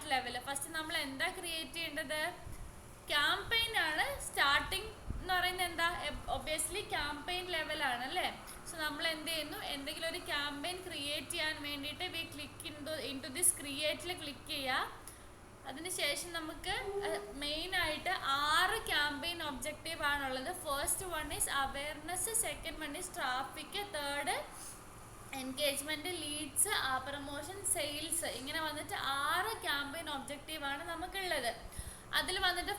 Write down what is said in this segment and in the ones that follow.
Start level. First നമ്മൾ എന്താ create ചെയ്യേണ്ടത്? ക്യാമ്പയിൻ ആണ് സ്റ്റാർട്ടിങ് എന്ന് പറയുന്നത്. എന്താ? ഒബ്വിയസ്ലി ക്യാമ്പയിൻ ലെവലാണ് അല്ലേ? സോ നമ്മൾ എന്ത് ചെയ്യുന്നു? എന്തെങ്കിലും ഒരു ക്യാമ്പയിൻ ക്രിയേറ്റ് ചെയ്യാൻ വേണ്ടിയിട്ട് we click into this ക്രിയേറ്റിൽ ക്ലിക്ക് ചെയ്യുക. അതിനുശേഷം നമുക്ക് മെയിനായിട്ട് 6 ക്യാമ്പയിൻ ഒബ്ജക്റ്റീവ് ആണുള്ളത്. First one is awareness, second one is traffic, third engagement, leads, promotion, sales. ഇങ്ങനെ വന്നിട്ട് 6 ക്യാമ്പയിൻ ഒബ്ജക്റ്റീവാണ് നമുക്കുള്ളത്. അതിൽ വന്നിട്ട്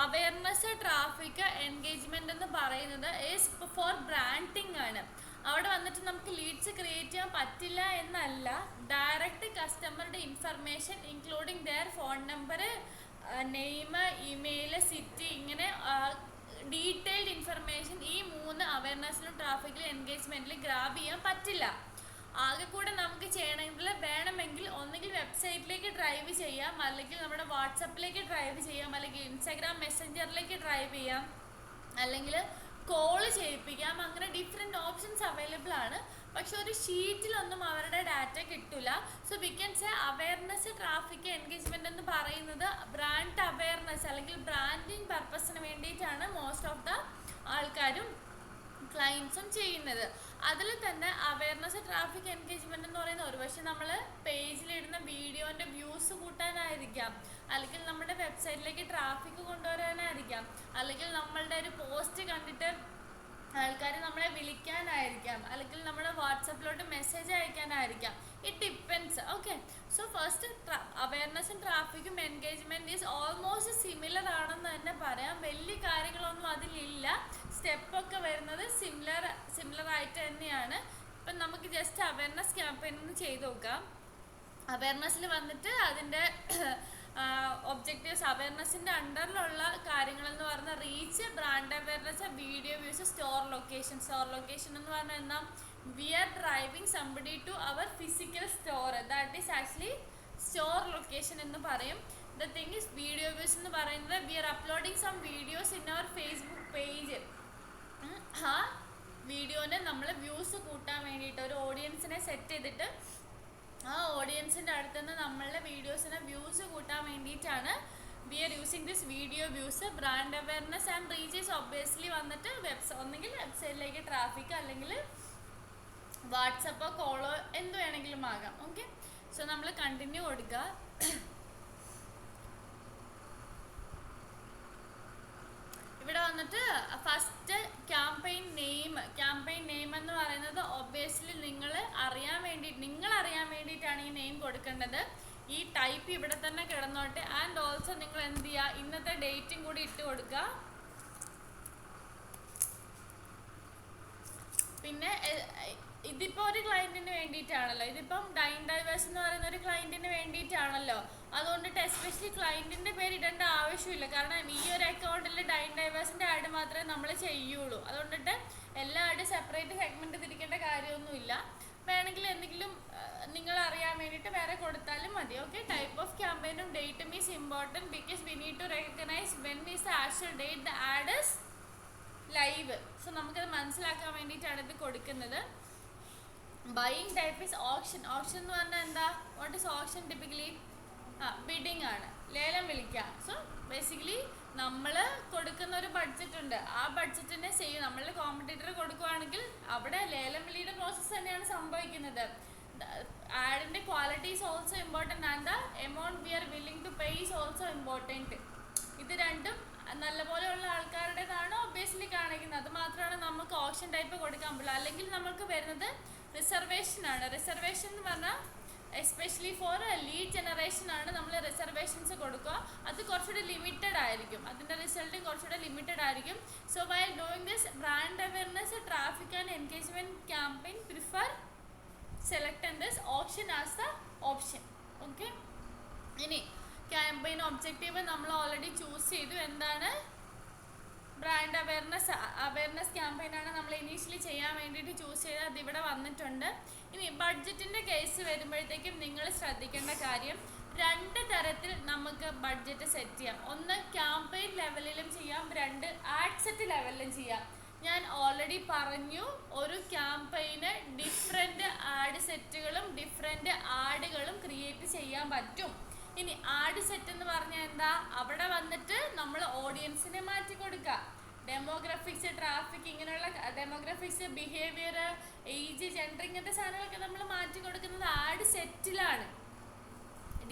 അവയർനെസ്, ട്രാഫിക്, എൻഗേജ്മെന്റ് എന്ന് പറയുന്നത് ഈസ് ഫോർ ബ്രാൻഡിങ് ആണ്. അവിടെ വന്നിട്ട് നമുക്ക് ലീഡ്സ് ക്രിയേറ്റ് ചെയ്യാൻ പറ്റില്ല എന്നല്ല, ഡയറക്റ്റ് കസ്റ്റമറുടെ information including their phone number, name, email, city, ഇങ്ങനെ ഡീറ്റെയിൽഡ് ഇൻഫർമേഷൻ ഈ 3 അവയർനെസ്സിലും ട്രാഫിക്കിലും എൻഗേജ്മെന്റിലും ഗ്രാബ് ചെയ്യാൻ പറ്റില്ല. ആകെ കൂടെ നമുക്ക് ചെയ്യണമെങ്കിൽ വേണമെങ്കിൽ ഒന്നുകിൽ വെബ്സൈറ്റിലേക്ക് ഡ്രൈവ് ചെയ്യാം, അല്ലെങ്കിൽ നമ്മുടെ വാട്സപ്പിലേക്ക് ഡ്രൈവ് ചെയ്യാം, അല്ലെങ്കിൽ ഇൻസ്റ്റാഗ്രാം മെസ്സഞ്ചറിലേക്ക് ഡ്രൈവ് ചെയ്യാം, അല്ലെങ്കിൽ കോള് ചെയ്യിപ്പിക്കാം. അങ്ങനെ ഡിഫറെൻറ്റ് ഓപ്ഷൻസ് അവൈലബിൾ ആണ്. പക്ഷെ ഒരു ഷീറ്റിലൊന്നും അവരുടെ ഡാറ്റ കിട്ടില്ല. So we can say awareness, traffic, engagement എന്ന് പറയുന്നത് ബ്രാൻഡ് അവയർനെസ് അല്ലെങ്കിൽ ബ്രാൻഡിങ് പർപ്പസിന് വേണ്ടിയിട്ടാണ് മോസ്റ്റ് ഓഫ് ദ ആൾക്കാരും ക്ലയൻസും ചെയ്യുന്നത്. അതിൽ തന്നെ അവയർനെസ്, ട്രാഫിക്, എൻഗേജ്മെന്റ് എന്ന് പറയുന്ന ഒരു പക്ഷേ നമ്മൾ പേജിലിടുന്ന വീഡിയോൻ്റെ വ്യൂസ് കൂട്ടാനായിരിക്കാം, അല്ലെങ്കിൽ നമ്മുടെ വെബ്സൈറ്റിലേക്ക് ട്രാഫിക് കൊണ്ടുവരാനായിരിക്കാം, അല്ലെങ്കിൽ നമ്മളുടെ ഒരു പോസ്റ്റ് കണ്ടിട്ട് ആൾക്കാർ നമ്മളെ വിളിക്കാനായിരിക്കാം, അല്ലെങ്കിൽ നമ്മുടെ വാട്സപ്പിലോട്ട് മെസ്സേജ് അയക്കാനായിരിക്കാം. It depends. Okay, so first അവയർനെസ്സും ട്രാഫിക്കും എൻഗേജ്മെന്റ് ഈസ് ഓൾമോസ്റ്റ് സിമിലർ ആണെന്ന് തന്നെ പറയാം. വലിയ കാര്യങ്ങളൊന്നും അതിലില്ല. സ്റ്റെപ്പൊക്കെ വരുന്നത് സിമിലർ ആയിട്ട് തന്നെയാണ്. ഇപ്പം നമുക്ക് ജസ്റ്റ് അവയർനെസ് ക്യാമ്പയിൻ ഒന്ന് ചെയ്ത് നോക്കാം. അവയർനെസ്സിൽ വന്നിട്ട് അതിൻ്റെ ഒബ്ജക്റ്റീവ്സ്, അവയർനെസ്സിൻ്റെ അണ്ടറിലുള്ള കാര്യങ്ങളെന്ന് പറഞ്ഞാൽ reach, brand awareness, video views, store location. Store location എന്ന് പറഞ്ഞാൽ എന്താ? We are driving somebody to our physical store. That is actually store location എന്ന് പറയും. The thing is video views എന്ന് പറയുന്നത് we are uploading some videos in our Facebook page. ആ വീഡിയോനെ നമ്മൾ വ്യൂസ് കൂട്ടാൻ വേണ്ടിയിട്ട് ഒരു ഓഡിയൻസിനെ സെറ്റ് ചെയ്തിട്ട് ആ ഓഡിയൻസിൻ്റെ അടുത്ത് നിന്ന് നമ്മളുടെ വീഡിയോസിനെ വ്യൂസ് കൂട്ടാൻ വേണ്ടിയിട്ടാണ് we are using this video views. Brand awareness and reaches obviously വന്നിട്ട് ഒന്നെങ്കിൽ വെബ്സൈറ്റിലേക്ക് ട്രാഫിക്, അല്ലെങ്കിൽ വാട്സപ്പോ കോളോ എന്ത് വേണമെങ്കിലും ആകാം. ഓക്കെ, സോ നമ്മൾ കണ്ടിന്യൂ കൊടുക്കുക. ഇവിടെ വന്നിട്ട് ഫസ്റ്റ് ക്യാമ്പയിൻ നെയിം എന്ന് പറയുന്നത് ഒബ്വിയസ്ലി നിങ്ങൾ അറിയാൻ വേണ്ടിയിട്ടാണ് ഈ നെയിം കൊടുക്കേണ്ടത്. ഈ ടൈപ്പ് ഇവിടെ തന്നെ കിടന്നോട്ടെ. ആൻഡ് ഓൾസോ നിങ്ങൾ എന്ത് ചെയ്യുക, ഇന്നത്തെ ഡേറ്റും കൂടി ഇട്ട് കൊടുക്കുക. പിന്നെ ഇതിപ്പോൾ ഒരു ക്ലയൻറ്റിന് വേണ്ടിയിട്ടാണല്ലോ, ഇതിപ്പം ഡൈൻ ഡൈവേഴ്സ് എന്ന് പറയുന്ന ഒരു ക്ലയൻറ്റിന് വേണ്ടിയിട്ടാണല്ലോ. അതുകൊണ്ടിട്ട് എസ്പെഷ്യലി ക്ലയൻറ്റിൻ്റെ പേര് ഇടേണ്ട ആവശ്യമില്ല. കാരണം ഈ ഒരു അക്കൗണ്ടിൽ ഡൈൻ ഡൈവേഴ്സിൻ്റെ ആഡ് മാത്രമേ നമ്മൾ ചെയ്യുള്ളൂ. അതുകൊണ്ടിട്ട് എല്ലാ ആഡ് സെപ്പറേറ്റ് സെഗ്മെൻറ്റ് തിരിക്കേണ്ട കാര്യമൊന്നുമില്ല. വേണമെങ്കിൽ എന്തെങ്കിലും നിങ്ങൾ അറിയാൻ വേണ്ടിയിട്ട് വേറെ കൊടുത്താലും മതി. ഓക്കെ, ടൈപ്പ് ഓഫ് ക്യാമ്പയിനും ഡേറ്റും is important because we need to recognise when is the actual date the ad is live. So നമുക്കത് മനസ്സിലാക്കാൻ വേണ്ടിയിട്ടാണ് ഇത് കൊടുക്കുന്നത്. Buying type is option. Option എന്ന് പറഞ്ഞാൽ എന്താ? What is option? Typically bidding ആണ്, ലേലം വിളിക്കുക. സോ ബേസിക്കലി നമ്മൾ കൊടുക്കുന്ന ഒരു ബഡ്ജറ്റ് ഉണ്ട്. ആ ബഡ്ജറ്റിനെ സെയിം നമ്മളുടെ കോമ്പറ്റീറ്റർ കൊടുക്കുകയാണെങ്കിൽ അവിടെ ലേലം വിളിയുടെ പ്രോസസ്സ് തന്നെയാണ് സംഭവിക്കുന്നത്. ആഡിൻ്റെ quality is also important and the amount we are willing to pay is also important. ഇത് രണ്ടും നല്ലപോലെയുള്ള ആൾക്കാരുടേതാണ് ഒബ്വിയസ്ലി കാണിക്കുന്നത്. അത് മാത്രമാണ് നമുക്ക് ഓപ്ഷൻ ടൈപ്പ് കൊടുക്കാൻ പറ്റില്ല. അല്ലെങ്കിൽ നമുക്ക് വരുന്നത് റിസർവേഷനാണ്. റിസർവേഷൻ എന്ന് പറഞ്ഞാൽ എസ്പെഷ്യലി ഫോർ ലീഡ് ജനറേഷൻ ആണ് നമ്മൾ റിസർവേഷൻസ് കൊടുക്കുക. അത് കുറച്ചുകൂടി ലിമിറ്റഡ് ആയിരിക്കും, അതിൻ്റെ റിസൾട്ട് കുറച്ചുകൂടി ലിമിറ്റഡ് ആയിരിക്കും. So while doing this brand awareness, traffic and engagement campaign prefer select and this option as the option. Okay, ഇനി ക്യാമ്പയിൻ ഒബ്ജക്റ്റീവ് നമ്മൾ ഓൾറെഡി ചൂസ് ചെയ്തു. എന്താണ്? ബ്രാൻഡ് അവയർനെസ് ക്യാമ്പയിനാണ് നമ്മൾ ഇനീഷ്യലി ചെയ്യാൻ വേണ്ടിയിട്ട് ചൂസ് ചെയ്തത്. അതിവിടെ വന്നിട്ടുണ്ട്. ഇനി ബഡ്ജറ്റിൻ്റെ കേസ് വരുമ്പോഴത്തേക്കും നിങ്ങൾ ശ്രദ്ധിക്കേണ്ട കാര്യം, 2 തരത്തിൽ നമുക്ക് ബഡ്ജറ്റ് സെറ്റ് ചെയ്യാം. ഒന്ന് ക്യാമ്പയിൻ ലെവലിലും ചെയ്യാം, 2 ആഡ് സെറ്റ് ലെവലിലും ചെയ്യാം. ഞാൻ ഓൾറെഡി പറഞ്ഞു, ഒരു ക്യാമ്പയിന് ഡിഫറെൻറ്റ് ആഡ് സെറ്റുകളും ഡിഫറെൻറ്റ് ആഡുകളും ക്രിയേറ്റ് ചെയ്യാൻ പറ്റും. ഇനി ആഡ് സെറ്റ് എന്ന് പറഞ്ഞാൽ എന്താ, അവിടെ വന്നിട്ട് നമ്മൾ ഓഡിയൻസിനെ മാറ്റി കൊടുക്കുക. ഡെമോഗ്രഫിക്സ്, ട്രാഫിക്, ഇങ്ങനെയുള്ള ഡെമോഗ്രഫിക്സ്, ബിഹേവിയർ, ഏജ്, ജെൻഡർ, ഇങ്ങനത്തെ സാധനങ്ങളൊക്കെ നമ്മൾ മാറ്റി കൊടുക്കുന്നത് ആഡ് സെറ്റിലാണ്.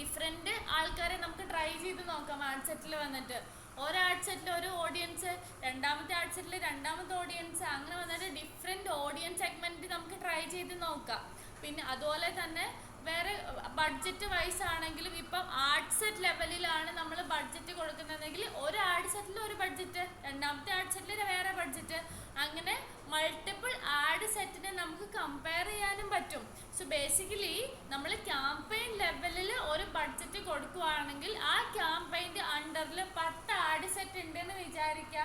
ഡിഫറെൻറ്റ് ആൾക്കാരെ നമുക്ക് ട്രൈ ചെയ്ത് നോക്കാം ആഡ് സെറ്റിൽ വന്നിട്ട്. ഒരു ആഡ് സെറ്റിൽ ഒരു ഓഡിയൻസ്, രണ്ടാമത്തെ ആഡ് സെറ്റിൽ രണ്ടാമത്തെ ഓഡിയൻസ്, അങ്ങനെ വന്നിട്ട് ഡിഫറെൻറ്റ് ഓഡിയൻസ് സെഗ്മെൻറ്റ് നമുക്ക് ട്രൈ ചെയ്ത് നോക്കാം. പിന്നെ അതുപോലെ തന്നെ വേറെ ബഡ്ജറ്റ് വൈസ് ആണെങ്കിലും ഇപ്പം ആഡ് സെറ്റ് ലെവലിലാണ് നമ്മൾ ബഡ്ജറ്റ് കൊടുക്കുന്നതെങ്കിൽ ഒരു ആഡ് സെറ്റിൽ ഒരു ബഡ്ജറ്റ്, രണ്ടാമത്തെ ആഡ് സെറ്റിൽ വേറെ ബഡ്ജറ്റ്, അങ്ങനെ മൾട്ടിപ്പിൾ ആഡ് സെറ്റിനെ നമുക്ക് കമ്പയർ ചെയ്യാനും പറ്റും. സോ ബേസിക്കലി നമ്മൾ ക്യാമ്പയിൻ ലെവലിൽ ഒരു ബഡ്ജറ്റ് കൊടുക്കുകയാണെങ്കിൽ ആ ക്യാമ്പയിൻ്റെ അണ്ടറിൽ 10 ആഡ് സെറ്റ് ഉണ്ടെന്ന് വിചാരിക്കുക.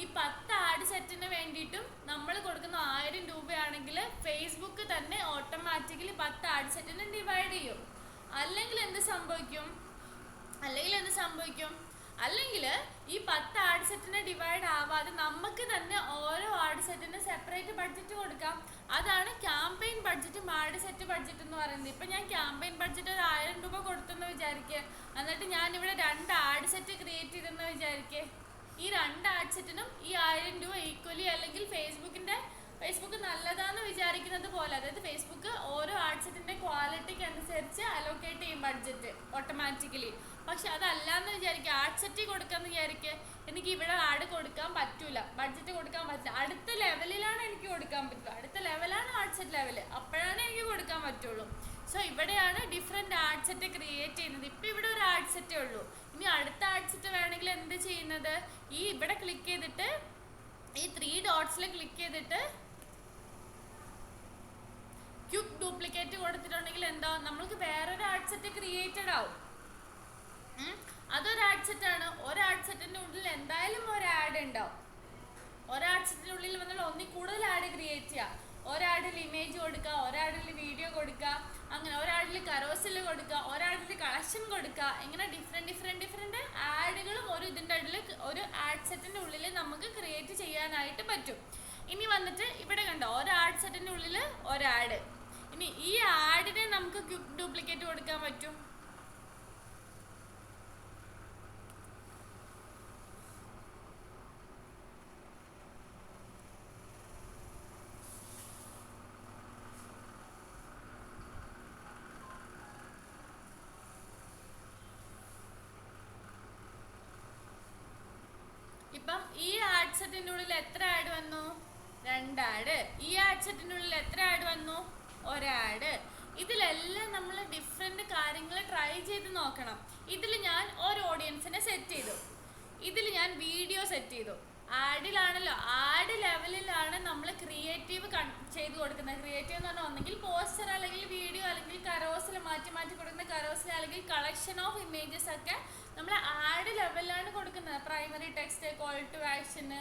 ഈ 10 ആഡ് സെറ്റിന് വേണ്ടിയിട്ടും നമ്മൾ കൊടുക്കുന്ന 1000 രൂപയാണെങ്കിൽ ഫേസ്ബുക്ക് തന്നെ ഓട്ടോമാറ്റിക്കലി 10 ആഡ് സെറ്റിന് ഡിവൈഡ് ചെയ്യും. അല്ലെങ്കിൽ എന്ത് സംഭവിക്കും, അല്ലെങ്കിൽ ഈ 10 ആഡ് സെറ്റിന് ഡിവൈഡ് ആവാതെ നമുക്ക് തന്നെ ഓരോ ആഡ് സെറ്റിന് സെപ്പറേറ്റ് ബഡ്ജറ്റ് കൊടുക്കാം. അതാണ് ക്യാമ്പയിൻ ബഡ്ജറ്റും ആഡ് സെറ്റ് ബഡ്ജറ്റ് എന്ന് പറയുന്നത്. ഇപ്പം ഞാൻ ക്യാമ്പയിൻ ബഡ്ജറ്റ് ഒരു 1000 രൂപ കൊടുത്തെന്ന് വിചാരിക്കുക, എന്നിട്ട് ഞാനിവിടെ 2 ആഡ് സെറ്റ് ക്രിയേറ്റ് ചെയ്തെന്ന് വിചാരിക്കുക. ഈ 2 ആഡ് സെറ്റിനും ഈ 1000 രൂപ ഈക്വലി, അല്ലെങ്കിൽ ഫേസ്ബുക്ക് നല്ലതാന്ന് വിചാരിക്കുന്നത് പോലെ, അതായത് ഫേസ്ബുക്ക് ഓരോ ആഡ് സെറ്റിൻ്റെ ക്വാളിറ്റിക്ക് അനുസരിച്ച് അലോക്കേറ്റ് ചെയ്യും ബഡ്ജറ്റ് ഓട്ടോമാറ്റിക്കലി. പക്ഷെ അതല്ലാന്ന് വിചാരിക്കുക, ആഡ് സെറ്റ് കൊടുക്കാമെന്ന് വിചാരിക്കുക, എനിക്ക് ഇവിടെ ആഡ് കൊടുക്കാൻ പറ്റൂല, ബഡ്ജറ്റ് കൊടുക്കാൻ പറ്റില്ല, അടുത്ത ലെവലിലാണ് എനിക്ക് കൊടുക്കാൻ പറ്റുള്ളൂ, അടുത്ത ലെവലാണ് ആഡ് സെറ്റ് ലെവൽ, അപ്പോഴാണ് എനിക്ക് കൊടുക്കാൻ പറ്റുള്ളൂ. സോ ഇവിടെയാണ് ഡിഫറെൻറ്റ് ആഡ് സെറ്റ് ക്രിയേറ്റ് ചെയ്യുന്നത്. ഇപ്പം ഇവിടെ ഒരു ആഡ് സെറ്റേ ഉള്ളൂ. ഇനി അടുത്ത ആഡ് സെറ്റ് വേണമെങ്കിൽ എന്ത് ചെയ്യുന്നത്, ഈ ഇവിടെ ക്ലിക്ക് ചെയ്തിട്ട് ഈ 3 ഡോട്ട്സിൽ ക്ലിക്ക് ചെയ്തിട്ട് ക്വിക്ക് ഡ്യൂപ്ലിക്കേറ്റ് കൊടുത്തിട്ടുണ്ടെങ്കിൽ എന്താ, നമ്മൾക്ക് വേറൊരു ആഡ് സെറ്റ് ക്രിയേറ്റഡ് ആവും. അതൊരു ആഡ് സെറ്റാണ്. ഒരു ആഡ് സെറ്റിൻ്റെ ഉള്ളിൽ എന്തായാലും ഒരു ആഡ് ഉണ്ടാവും. ഒരു ആഡ് സെറ്റിൻ്റെ ഉള്ളിൽ വന്നാൽ ഒന്നിൽ കൂടുതൽ ആഡ് ക്രിയേറ്റ് ചെയ്യാം. ഒരാഡിൽ ഇമേജ് കൊടുക്കുക, ഒരാഡിൽ വീഡിയോ കൊടുക്കുക, അങ്ങനെ ഒരാഡിൽ കരോസിൽ കൊടുക്കുക, ഒരാഡിൽ കളക്ഷൻ കൊടുക്കുക, ഇങ്ങനെ ഡിഫറെൻറ്റ് ആഡുകളും ഒരു ഇതിൻ്റെ ഉള്ളിൽ, ഒരു ആഡ് സെറ്റിൻ്റെ ഉള്ളിൽ നമുക്ക് ക്രിയേറ്റ് ചെയ്യാനായിട്ട് പറ്റും. ഇനി വന്നിട്ട് ഇവിടെ കണ്ടോ, ഒരു ആഡ് സെറ്റിൻ്റെ ഉള്ളിൽ ഒരു ആഡ്. ഇനി ഈ ആഡിനെ നമുക്ക് ക്വിക്ക് ഡ്യൂപ്ലിക്കേറ്റ് കൊടുക്കാൻ പറ്റും. ഇപ്പം ഈ ആഡ് സെറ്റിൻ്റെ ഉള്ളിൽ എത്ര ആഡ് വന്നു, 2 ആഡ്. ഈ ആഡ് സെറ്റിൻ്റെ ഉള്ളിൽ എത്ര ആഡ് വന്നു, 1 ആഡ്. ഇതിലെല്ലാം നമ്മൾ ഡിഫറെൻറ്റ് കാര്യങ്ങൾ ട്രൈ ചെയ്ത് നോക്കണം. ഇതിൽ ഞാൻ ഒരു ഓഡിയൻസിനെ സെറ്റ് ചെയ്തു, ഇതിൽ ഞാൻ വീഡിയോ സെറ്റ് ചെയ്തു. ആഡിലാണല്ലോ, ആഡ് ലെവലിലാണ് നമ്മൾ ക്രിയേറ്റീവ് ചെയ്ത് കൊടുക്കുന്നത്. ക്രിയേറ്റീവ് എന്ന് പറഞ്ഞാൽ ഒന്നെങ്കിൽ പോസ്റ്റർ, അല്ലെങ്കിൽ വീഡിയോ, അല്ലെങ്കിൽ കരോസിൽ മാറ്റി കൊടുക്കുന്ന കരോസിൽ, അല്ലെങ്കിൽ കളക്ഷൻ ഓഫ് ഇമേജസ് ഒക്കെ നമ്മൾ ആഡ് ലെവലിലാണ് കൊടുക്കുന്നത്. Primary text, call to action,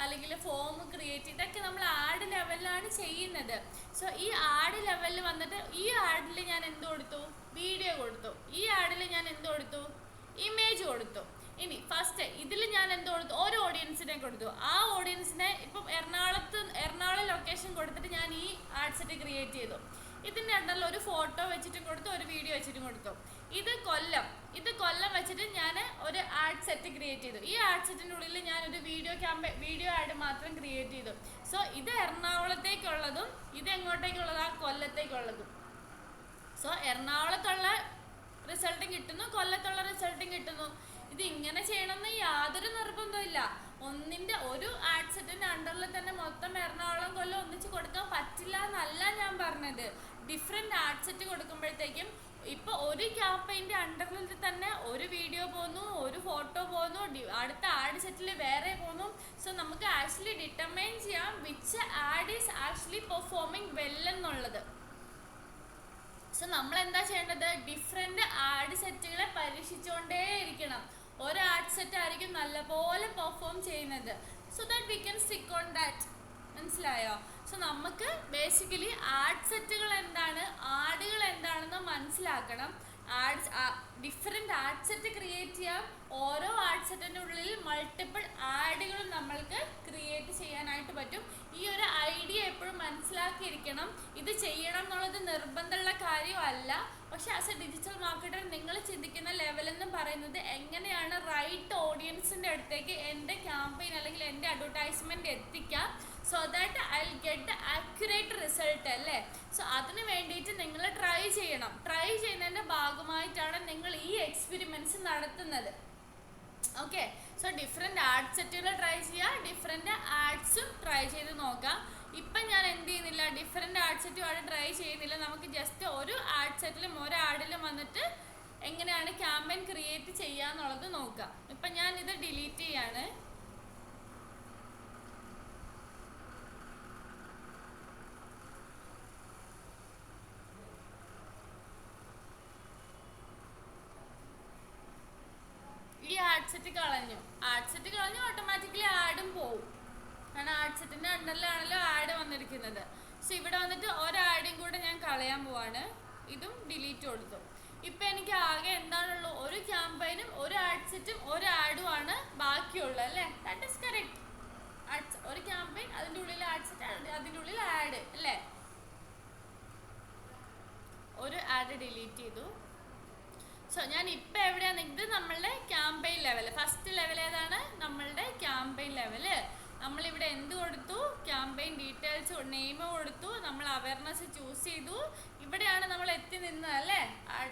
അല്ലെങ്കിൽ ഫോം ക്രിയേറ്റ്, ഇതൊക്കെ നമ്മൾ ആഡ് ലെവലിലാണ് ചെയ്യുന്നത്. സോ ഈ ആഡ് ലെവലിൽ വന്നിട്ട് ഈ ആഡിൽ ഞാൻ എന്ത് കൊടുത്തു, വീഡിയോ കൊടുത്തു. ഈ ആഡിൽ ഞാൻ എന്ത് കൊടുത്തു, ഇമേജ് കൊടുത്തു. ഇനി ഫസ്റ്റ് ഇതിൽ ഞാൻ എന്ത് കൊടുത്തു, ഒരു ഓഡിയൻസിനെ കൊടുത്തു. ആ ഓഡിയൻസിനെ ഇപ്പം എറണാകുളം ലൊക്കേഷൻ കൊടുത്തിട്ട് ഞാൻ ഈ ആഡ് സെറ്റ് ക്രിയേറ്റ് ചെയ്തു. ഇതിൻ്റെ അണ്ടറിൽ ഒരു ഫോട്ടോ വെച്ചിട്ടും കൊടുത്തു, ഒരു വീഡിയോ വെച്ചിട്ടും കൊടുത്തു. ഇത് കൊല്ലം വെച്ചിട്ട് ഞാൻ ഒരു ആഡ് സെറ്റ് ക്രിയേറ്റ് ചെയ്തു. ഈ ആഡ് സെറ്റിൻ്റെ ഉള്ളിൽ ഞാൻ ഒരു വീഡിയോ ആഡ് മാത്രം ക്രിയേറ്റ് ചെയ്തു. സോ ഇത് എറണാകുളത്തേക്കുള്ളതും ഇത് എങ്ങോട്ടേക്കുള്ളതാ, കൊല്ലത്തേക്കുള്ളതും. സോ എറണാകുളത്തുള്ള റിസൾട്ടും കിട്ടുന്നു, കൊല്ലത്തുള്ള റിസൾട്ടും കിട്ടുന്നു. ഇത് ഇങ്ങനെ ചെയ്യണമെന്ന് യാതൊരു നിർബന്ധമില്ല. ഒരു ആഡ് സെറ്റിൻ്റെ അണ്ടറിൽ തന്നെ മൊത്തം എറണാകുളം, കൊല്ലം ഒന്നിച്ച് കൊടുക്കാൻ പറ്റില്ല എന്നല്ല ഞാൻ പറഞ്ഞത്. ഡിഫറെൻറ്റ് ആഡ് സെറ്റ് കൊടുക്കുമ്പോഴത്തേക്കും ഇപ്പോൾ ഒരു ക്യാമ്പയിൻ്റെ അണ്ടറിൽ തന്നെ ഒരു വീഡിയോ പോകുന്നു, ഒരു ഫോട്ടോ പോകുന്നു, അടുത്ത ആഡ് സെറ്റിൽ വേറെ പോകുന്നു. സോ നമുക്ക് ആക്ച്വലി ഡിറ്റർമൈൻ ചെയ്യാം which add is actually performing well എന്നുള്ളത്. സോ നമ്മൾ എന്താ ചെയ്യേണ്ടത്, ഡിഫറെൻറ്റ് ആഡ് സെറ്റുകളെ പരീക്ഷിച്ചുകൊണ്ടേ ഇരിക്കണം. ഒരു ആഡ് സെറ്റ് ആയിരിക്കും നല്ലപോലെ പെർഫോം ചെയ്യുന്നത്. So that we can stick on that. മനസ്സിലായോ? സോ നമുക്ക് ബേസിക്കലി ആഡ് സെറ്റുകൾ എന്താണ്, ആഡുകൾ എന്താണെന്ന് മനസ്സിലാക്കണം. ഡിഫറെൻറ്റ് ആഡ് സെറ്റ് ക്രിയേറ്റ് ചെയ്യാം. ഓരോ ആഡ് സെറ്റിൻ്റെ ഉള്ളിൽ മൾട്ടിപ്പിൾ ആഡുകൾ നമ്മൾക്ക് ക്രിയേറ്റ് ചെയ്യാനായിട്ട് പറ്റും. ഈ ഒരു ഐഡിയ എപ്പോഴും മനസ്സിലാക്കിയിരിക്കണം. ഇത് ചെയ്യണം എന്നുള്ളത് നിർബന്ധമുള്ള കാര്യമല്ല, പക്ഷെ ആസ് എ ഡിജിറ്റൽ മാർക്കറ്റർ നിങ്ങൾ ചിന്തിക്കുന്ന ലെവൽ എന്ന് പറയുന്നത് എങ്ങനെയാണ് റൈറ്റ് ഓഡിയൻസിൻ്റെ അടുത്തേക്ക് എൻ്റെ ക്യാമ്പയിൻ അല്ലെങ്കിൽ എൻ്റെ അഡ്വർടൈസ്മെൻറ്റ് എത്തിക്കാം, so that I will get the accurate result അല്ലേ. സോ അതിന് വേണ്ടിയിട്ട് നിങ്ങൾ ട്രൈ ചെയ്യണം. ട്രൈ ചെയ്യുന്നതിൻ്റെ ഭാഗമായിട്ടാണ് നിങ്ങൾ ഈ എക്സ്പെരിമെൻറ്റ്സ് നടത്തുന്നത്. ഓക്കെ, സോ ഡിഫറെൻറ്റ് ആഡ് സെറ്റുകൾ ട്രൈ ചെയ്യുക, ഡിഫറെൻറ്റ് ആഡ്സും ട്രൈ ചെയ്ത് നോക്കാം. ഇപ്പം ഞാൻ എന്ത് ചെയ്യുന്നില്ല, ഡിഫറെൻറ്റ് ആഡ് സെറ്റും ആഡ് ട്രൈ ചെയ്യുന്നില്ല. നമുക്ക് ജസ്റ്റ് ഒരു ആഡ് സെറ്റിലും ഒരു ആഡിലും വന്നിട്ട് എങ്ങനെയാണ് ക്യാമ്പയിൻ ക്രിയേറ്റ് ചെയ്യാന്നുള്ളത് നോക്കാം. ഇപ്പം ഞാൻ ഇത് ഡിലീറ്റ് ചെയ്യാണ്. ഈ ആഡ് സെറ്റ് കളഞ്ഞു. ആഡ് സെറ്റ് കളഞ്ഞു, ഓട്ടോമാറ്റിക്കലി ആഡും പോവും. കാരണം ആഡ് സെറ്റിൻ്റെ അണ്ടറിലാണല്ലോ ആഡ് വന്നിരിക്കുന്നത്. സോ ഇവിടെ വന്നിട്ട് ഒരാഡും കൂടെ ഞാൻ കളയാൻ പോവാണ്. ഇതും ഡിലീറ്റ് കൊടുത്തു. ഇപ്പം എനിക്ക് ആകെ എന്താണുള്ളൂ, ഒരു ക്യാമ്പയിനും ഒരു ആഡ് സെറ്റും ഒരു ആഡും ആണ് ബാക്കിയുള്ളത് അല്ലേ. That is correct. ഒരു ക്യാമ്പയിൻ, അതിൻ്റെ ഉള്ളിൽ ആഡ് സെറ്റ്, അതിൻ്റെ ഉള്ളിൽ ആഡ് അല്ലേ. ഒരു ആഡ് ഡിലീറ്റ് ചെയ്തു. സോ ഞാൻ ഇപ്പം എവിടെയാണ്, ഇത് നമ്മളുടെ ക്യാമ്പയിൻ ലെവൽ. ഫസ്റ്റ് ലെവൽ ഏതാണ്, നമ്മളുടെ ക്യാമ്പയിൻ ലെവല്. നമ്മളിവിടെ എന്ത് കൊടുത്തു, ക്യാമ്പയിൻ ഡീറ്റെയിൽസ് നെയിം കൊടുത്തു, നമ്മൾ അവയർനെസ് ചൂസ് ചെയ്തു. ഇവിടെയാണ് നമ്മൾ എത്തി നിന്നത് അല്ലേ,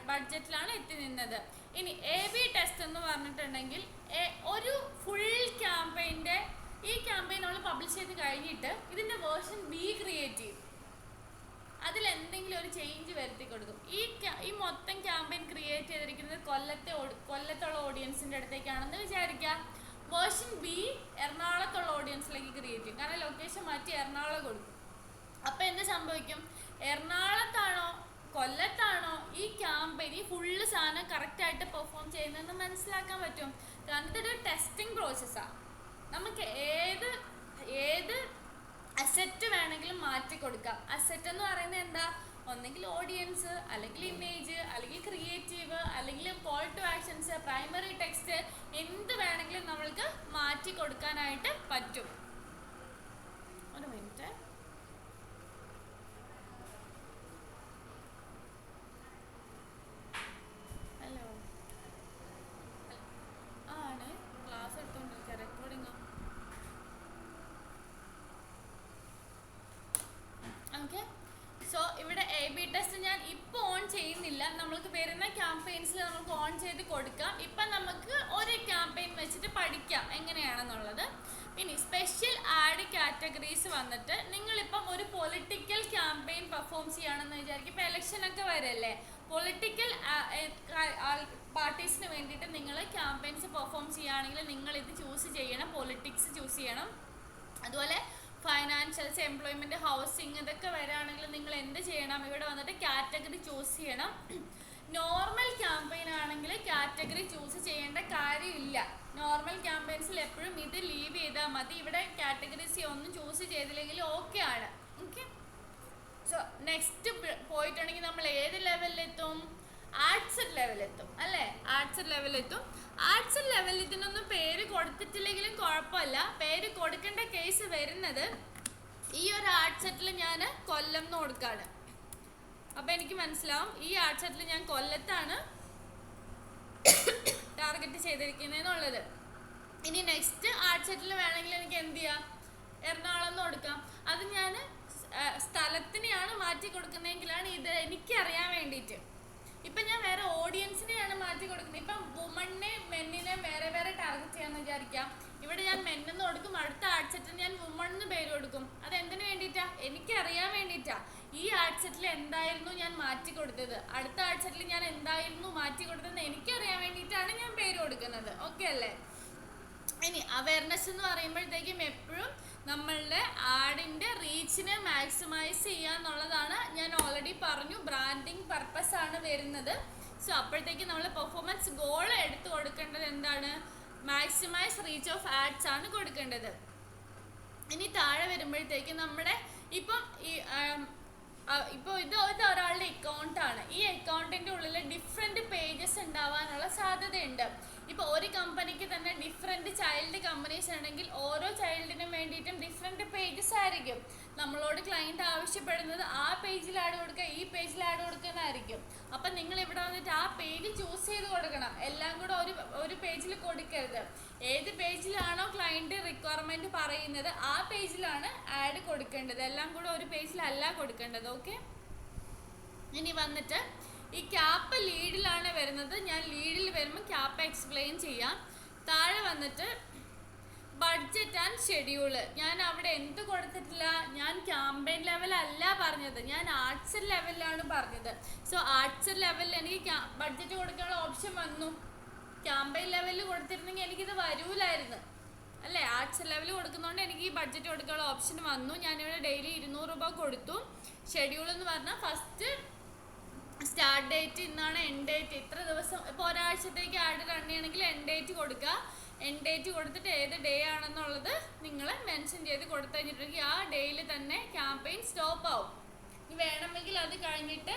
ബഡ്ജറ്റിലാണ് എത്തി നിന്നത്. ഇനി AB ടെസ്റ്റ് എന്ന് പറഞ്ഞിട്ടുണ്ടെങ്കിൽ ഒരു ഫുൾ ക്യാമ്പയിൻ്റെ, ഈ ക്യാമ്പയിൻ നമ്മൾ പബ്ലിഷ് ചെയ്ത് കഴിഞ്ഞിട്ട് ഇതിൻ്റെ വേർഷൻ B ക്രിയേറ്റ് ചെയ്യും. അതിലെന്തെങ്കിലും ഒരു ചേഞ്ച് വരുത്തി കൊടുക്കും. ഈ മൊത്തം ക്യാമ്പയിൻ ക്രിയേറ്റ് ചെയ്തിരിക്കുന്നത് കൊല്ലത്തുള്ള ഓഡിയൻസിൻ്റെ അടുത്തേക്കാണെന്ന് വിചാരിക്കാം. വേർഷൻ B എറണാകുളത്തുള്ള ഓഡിയൻസിലേക്ക് ക്രിയേറ്റ് ചെയ്യും. കാരണം ലൊക്കേഷൻ മാറ്റി എറണാകുളം കൊടുക്കും. അപ്പോൾ എന്ത് സംഭവിക്കും, എറണാകുളത്താണോ കൊല്ലത്താണോ ഈ ക്യാമ്പയിൻ, ഈ ഫുള്ള് സാധനം കറക്റ്റായിട്ട് പെർഫോം ചെയ്യുന്നതെന്ന് മനസ്സിലാക്കാൻ പറ്റും. കാരണം ഇതൊരു ടെസ്റ്റിംഗ് പ്രോസസ്സാണ്. നമുക്ക് ഏത് അസെറ്റ് വേണമെങ്കിലും മാറ്റി കൊടുക്കാം. അസെറ്റ് എന്ന് പറയുന്നത് എന്താ, ഒന്നെങ്കിൽ ഓഡിയൻസ്, അല്ലെങ്കിൽ ഇമേജ്, അല്ലെങ്കിൽ ക്രിയേറ്റീവ്, അല്ലെങ്കിൽ call to actions, primary text, എന്ത് വേണമെങ്കിലും നമ്മൾക്ക് മാറ്റി കൊടുക്കാനായിട്ട് പറ്റും. ഒരു മിനിറ്റ്. ഹലോ ആണ് ക്ലാസ് എടുത്തോണ്ടിരിക്കുക, റെക്കോർഡിംഗ്. ഓക്കെ, സോ ഇവിടെ AB ടെസ്റ്റ് ഞാൻ ഇപ്പോൾ ഓൺ ചെയ്യുന്നില്ല. നമ്മൾക്ക് വരുന്ന ക്യാമ്പയിൻസിൽ നമുക്ക് ഓൺ ചെയ്ത് കൊടുക്കാം. ഇപ്പം നമുക്ക് ഒരു ക്യാമ്പയിൻ വെച്ചിട്ട് പഠിക്കാം എങ്ങനെയാണെന്നുള്ളത്. ഇനി സ്പെഷ്യൽ ആഡ് കാറ്റഗറീസ് വന്നിട്ട്, നിങ്ങളിപ്പം ഒരു പൊളിറ്റിക്കൽ ക്യാമ്പയിൻ പെർഫോം ചെയ്യുകയാണെന്ന് വിചാരിക്കും. ഇപ്പോൾ ഇലക്ഷനൊക്കെ വരല്ലേ, പൊളിറ്റിക്കൽ പാർട്ടീസിന് വേണ്ടിയിട്ട് നിങ്ങൾ ക്യാമ്പയിൻസ് പെർഫോം ചെയ്യുകയാണെങ്കിൽ നിങ്ങൾ ഇത് ചൂസ് ചെയ്യണം, പൊളിറ്റിക്സ് ചൂസ് ചെയ്യണം. അതുപോലെ ഫൈനാൻഷ്യൽസ്, എംപ്ലോയ്മെൻറ്റ്, ഹൗസിങ്, ഇതൊക്കെ വരികയാണെങ്കിൽ നിങ്ങൾ എന്ത് ചെയ്യണം, ഇവിടെ വന്നിട്ട് കാറ്റഗറി ചൂസ് ചെയ്യണം. നോർമൽ ക്യാമ്പയിൻ ആണെങ്കിൽ കാറ്റഗറി ചൂസ് ചെയ്യേണ്ട കാര്യമില്ല. നോർമൽ ക്യാമ്പയിൻസിൽ എപ്പോഴും ഇത് ലീവ് ചെയ്താൽ മതി. ഇവിടെ കാറ്റഗറീസ് ഒന്നും ചൂസ് ചെയ്തില്ലെങ്കിൽ ഓക്കെ ആണ്. ഓക്കെ, സോ നെക്സ്റ്റ് പോയിട്ടുണ്ടെങ്കിൽ നമ്മൾ ഏത് ലെവലിലെത്തും, ആഡ്സെറ്റ് ലെവലെത്തും അല്ലേ. ആഡ്സെറ്റ് ലെവലെത്തും. ആഡ്സെറ്റ് ലെവലിൽ ഇതിനൊന്നും പേര് കൊടുത്തിട്ടില്ലെങ്കിലും കുഴപ്പമില്ല. പേര് കൊടുക്കേണ്ട കേസ് വരുന്നത്, ഈ ഒരു ആഡ്സെറ്റിൽ ഞാൻ കൊല്ലം എന്ന് കൊടുക്കാണ്. അപ്പോൾ എനിക്ക് മനസ്സിലാവും ഈ ആഡ്സെറ്റിൽ ഞാൻ കൊല്ലത്താണ് ടാർഗറ്റ് ചെയ്തിരിക്കുന്നതെന്നുള്ളത്. ഇനി നെക്സ്റ്റ് ആഡ്സെറ്റിൽ വേണമെങ്കിൽ എനിക്ക് എന്ത് ചെയ്യാം, എറണാകുളം എന്ന് കൊടുക്കാം. അത് ഞാൻ സ്ഥലത്തിനെയാണ് മാറ്റി കൊടുക്കുന്നതെങ്കിലാണ് ഇത് എനിക്കറിയാൻ വേണ്ടിയിട്ട്. ഇപ്പം ഞാൻ വേറെ ഓഡിയൻസിനെയാണ് മാറ്റി കൊടുക്കുന്നത്. ഇപ്പം വുമണിനെ മെന്നിനെ വേറെ വേറെ ടാർഗറ്റ് ചെയ്യാമെന്ന് വിചാരിക്കാം. ഇവിടെ ഞാൻ മെന്നെന്ന് കൊടുക്കും, അടുത്ത ആഡ്സെറ്റിന് ഞാൻ വുമൺ എന്ന് പേര് കൊടുക്കും. അതെന്തിനു വേണ്ടിയിട്ടാണ്, എനിക്കറിയാൻ വേണ്ടിയിട്ടാണ് ഈ ആഡ്സെറ്റിൽ എന്തായിരുന്നു ഞാൻ മാറ്റി കൊടുത്തത്, അടുത്ത ആഡ്സെറ്റിൽ ഞാൻ എന്തായിരുന്നു മാറ്റി കൊടുത്തതെന്ന് എനിക്കറിയാൻ വേണ്ടിയിട്ടാണ് ഞാൻ പേര് കൊടുക്കുന്നത്. ഓക്കെ അല്ലേ. ഇനി അവയർനെസ് എന്ന് പറയുമ്പോഴത്തേക്കും എപ്പോഴും നമ്മളുടെ ആഡിൻ്റെ റീച്ചിനെ മാക്സിമൈസ് ചെയ്യുക എന്നുള്ളതാണ്. ഞാൻ ഓൾറെഡി പറഞ്ഞു, ബ്രാൻഡിങ് പർപ്പസ് ആണ് വരുന്നത്. സോ അപ്പോഴത്തേക്കും നമ്മൾ പെർഫോമൻസ് ഗോൾ എടുത്ത് കൊടുക്കേണ്ടത് എന്താണ്, മാക്സിമൈസ് റീച്ച് ഓഫ് ആഡ്സ് ആണ് കൊടുക്കേണ്ടത്. ഇനി താഴെ വരുമ്പോഴത്തേക്കും നമ്മുടെ ഇപ്പോൾ ഇത് ഒരാളുടെ അക്കൗണ്ടാണ്. ഈ അക്കൗണ്ടിൻ്റെ ഉള്ളിൽ ഡിഫറെൻറ്റ് പേജസ് ഉണ്ടാവാനുള്ള സാധ്യതയുണ്ട്. ഇപ്പോൾ ഒരു കമ്പനിക്ക് തന്നെ ഡിഫറെൻറ്റ് ചൈൽഡ് കമ്പനീസ് ആണെങ്കിൽ ഓരോ ചൈൽഡിനും വേണ്ടിയിട്ടും ഡിഫറെൻറ്റ് പേജസ് ആയിരിക്കും. നമ്മളോട് ക്ലയൻറ്റ് ആവശ്യപ്പെടുന്നത് ആ പേജിൽ ആഡ് കൊടുക്കുക, ഈ പേജിൽ ആഡ് കൊടുക്കുന്നതായിരിക്കും. അപ്പം നിങ്ങൾ ഇവിടെ വന്നിട്ട് ആ പേജ് ചൂസ് ചെയ്ത് കൊടുക്കണം. എല്ലാം കൂടെ ഒരു പേജിൽ കൊടുക്കരുത്. ഏത് പേജിലാണോ ക്ലയൻറ്റ് റിക്വയർമെൻറ്റ് പറയുന്നത് ആ പേജിലാണ് ആഡ് കൊടുക്കേണ്ടത്. എല്ലാം കൂടെ ഒരു പേജിലല്ല കൊടുക്കേണ്ടത്. ഓക്കെ. ഇനി വന്നിട്ട് ഈ ക്യാപ്പ് ലീഡിലാണ് വരുന്നത്. ഞാൻ ലീഡിൽ വരുമ്പോൾ ക്യാപ്പ് എക്സ്പ്ലെയിൻ ചെയ്യാം. താഴെ വന്നിട്ട് ബഡ്ജറ്റ് ആൻഡ് ഷെഡ്യൂള്. ഞാൻ അവിടെ എന്ത് കൊടുത്തിട്ടില്ല, ഞാൻ ക്യാമ്പയിൻ ലെവലല്ല പറഞ്ഞത്, ഞാൻ ആർട്സ് ലെവലിലാണ് പറഞ്ഞത്. സോ ആർട്സ് ലെവലിൽ എനിക്ക് ബഡ്ജറ്റ് കൊടുക്കാനുള്ള ഓപ്ഷൻ വന്നു. ക്യാമ്പയിൻ ലെവലിൽ കൊടുത്തിരുന്നെങ്കിൽ എനിക്കിത് വരൂലായിരുന്നു അല്ലേ. ആർട്സ് ലെവലിൽ കൊടുക്കുന്നതുകൊണ്ട് എനിക്ക് ഈ ബഡ്ജറ്റ് കൊടുക്കാനുള്ള ഓപ്ഷൻ വന്നു. ഞാനിവിടെ ഡെയിലി 200 രൂപ കൊടുത്തു. ഷെഡ്യൂൾ എന്ന് പറഞ്ഞാൽ ഫസ്റ്റ് സ്റ്റാർട്ട് ഡേറ്റ് ഇന്നാണ്, എൻഡ് ഡേറ്റ് ഇത്ര ദിവസം. ഇപ്പോൾ ഒരാഴ്ചത്തേക്ക് ആഡ് റൺ ചെയ്യണമെങ്കിൽ എൻഡ് ഡേറ്റ് കൊടുക്കുക. എൻഡ് ഡേറ്റ് കൊടുത്തിട്ട് ഏത് ഡേ ആണെന്നുള്ളത് നിങ്ങൾ മെൻഷൻ ചെയ്ത് കൊടുത്തു കഴിഞ്ഞിട്ടുണ്ടെങ്കിൽ ആ ഡേയിൽ തന്നെ ക്യാമ്പയിൻ സ്റ്റോപ്പ് ആവും. ഇനി വേണമെങ്കിൽ അത് കഴിഞ്ഞിട്ട്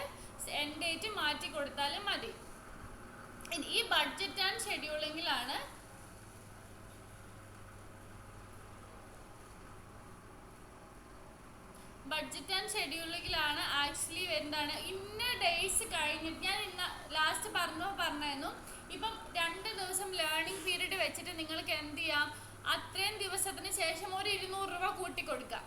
എൻഡ് ഡേറ്റ് മാറ്റി കൊടുത്താലും മതി. ഇനി ഈ ബഡ്ജറ്റ് ആൻഡ് ഷെഡ്യൂളിങ്ങിലാണ് ആക്ച്വലി എന്താണ് ഇന്ന ഡേയ്സ് കഴിഞ്ഞിട്ട് ഞാൻ ഇന്ന് ലാസ്റ്റ് പറഞ്ഞായിരുന്നു. ഇപ്പം 2 ദിവസം ലേണിംഗ് പീരീഡ് വെച്ചിട്ട് നിങ്ങൾക്ക് എന്ത് ചെയ്യാം, അത്രയും ദിവസത്തിന് ശേഷം ഒരു 200 രൂപ കൂട്ടിക്കൊടുക്കുക.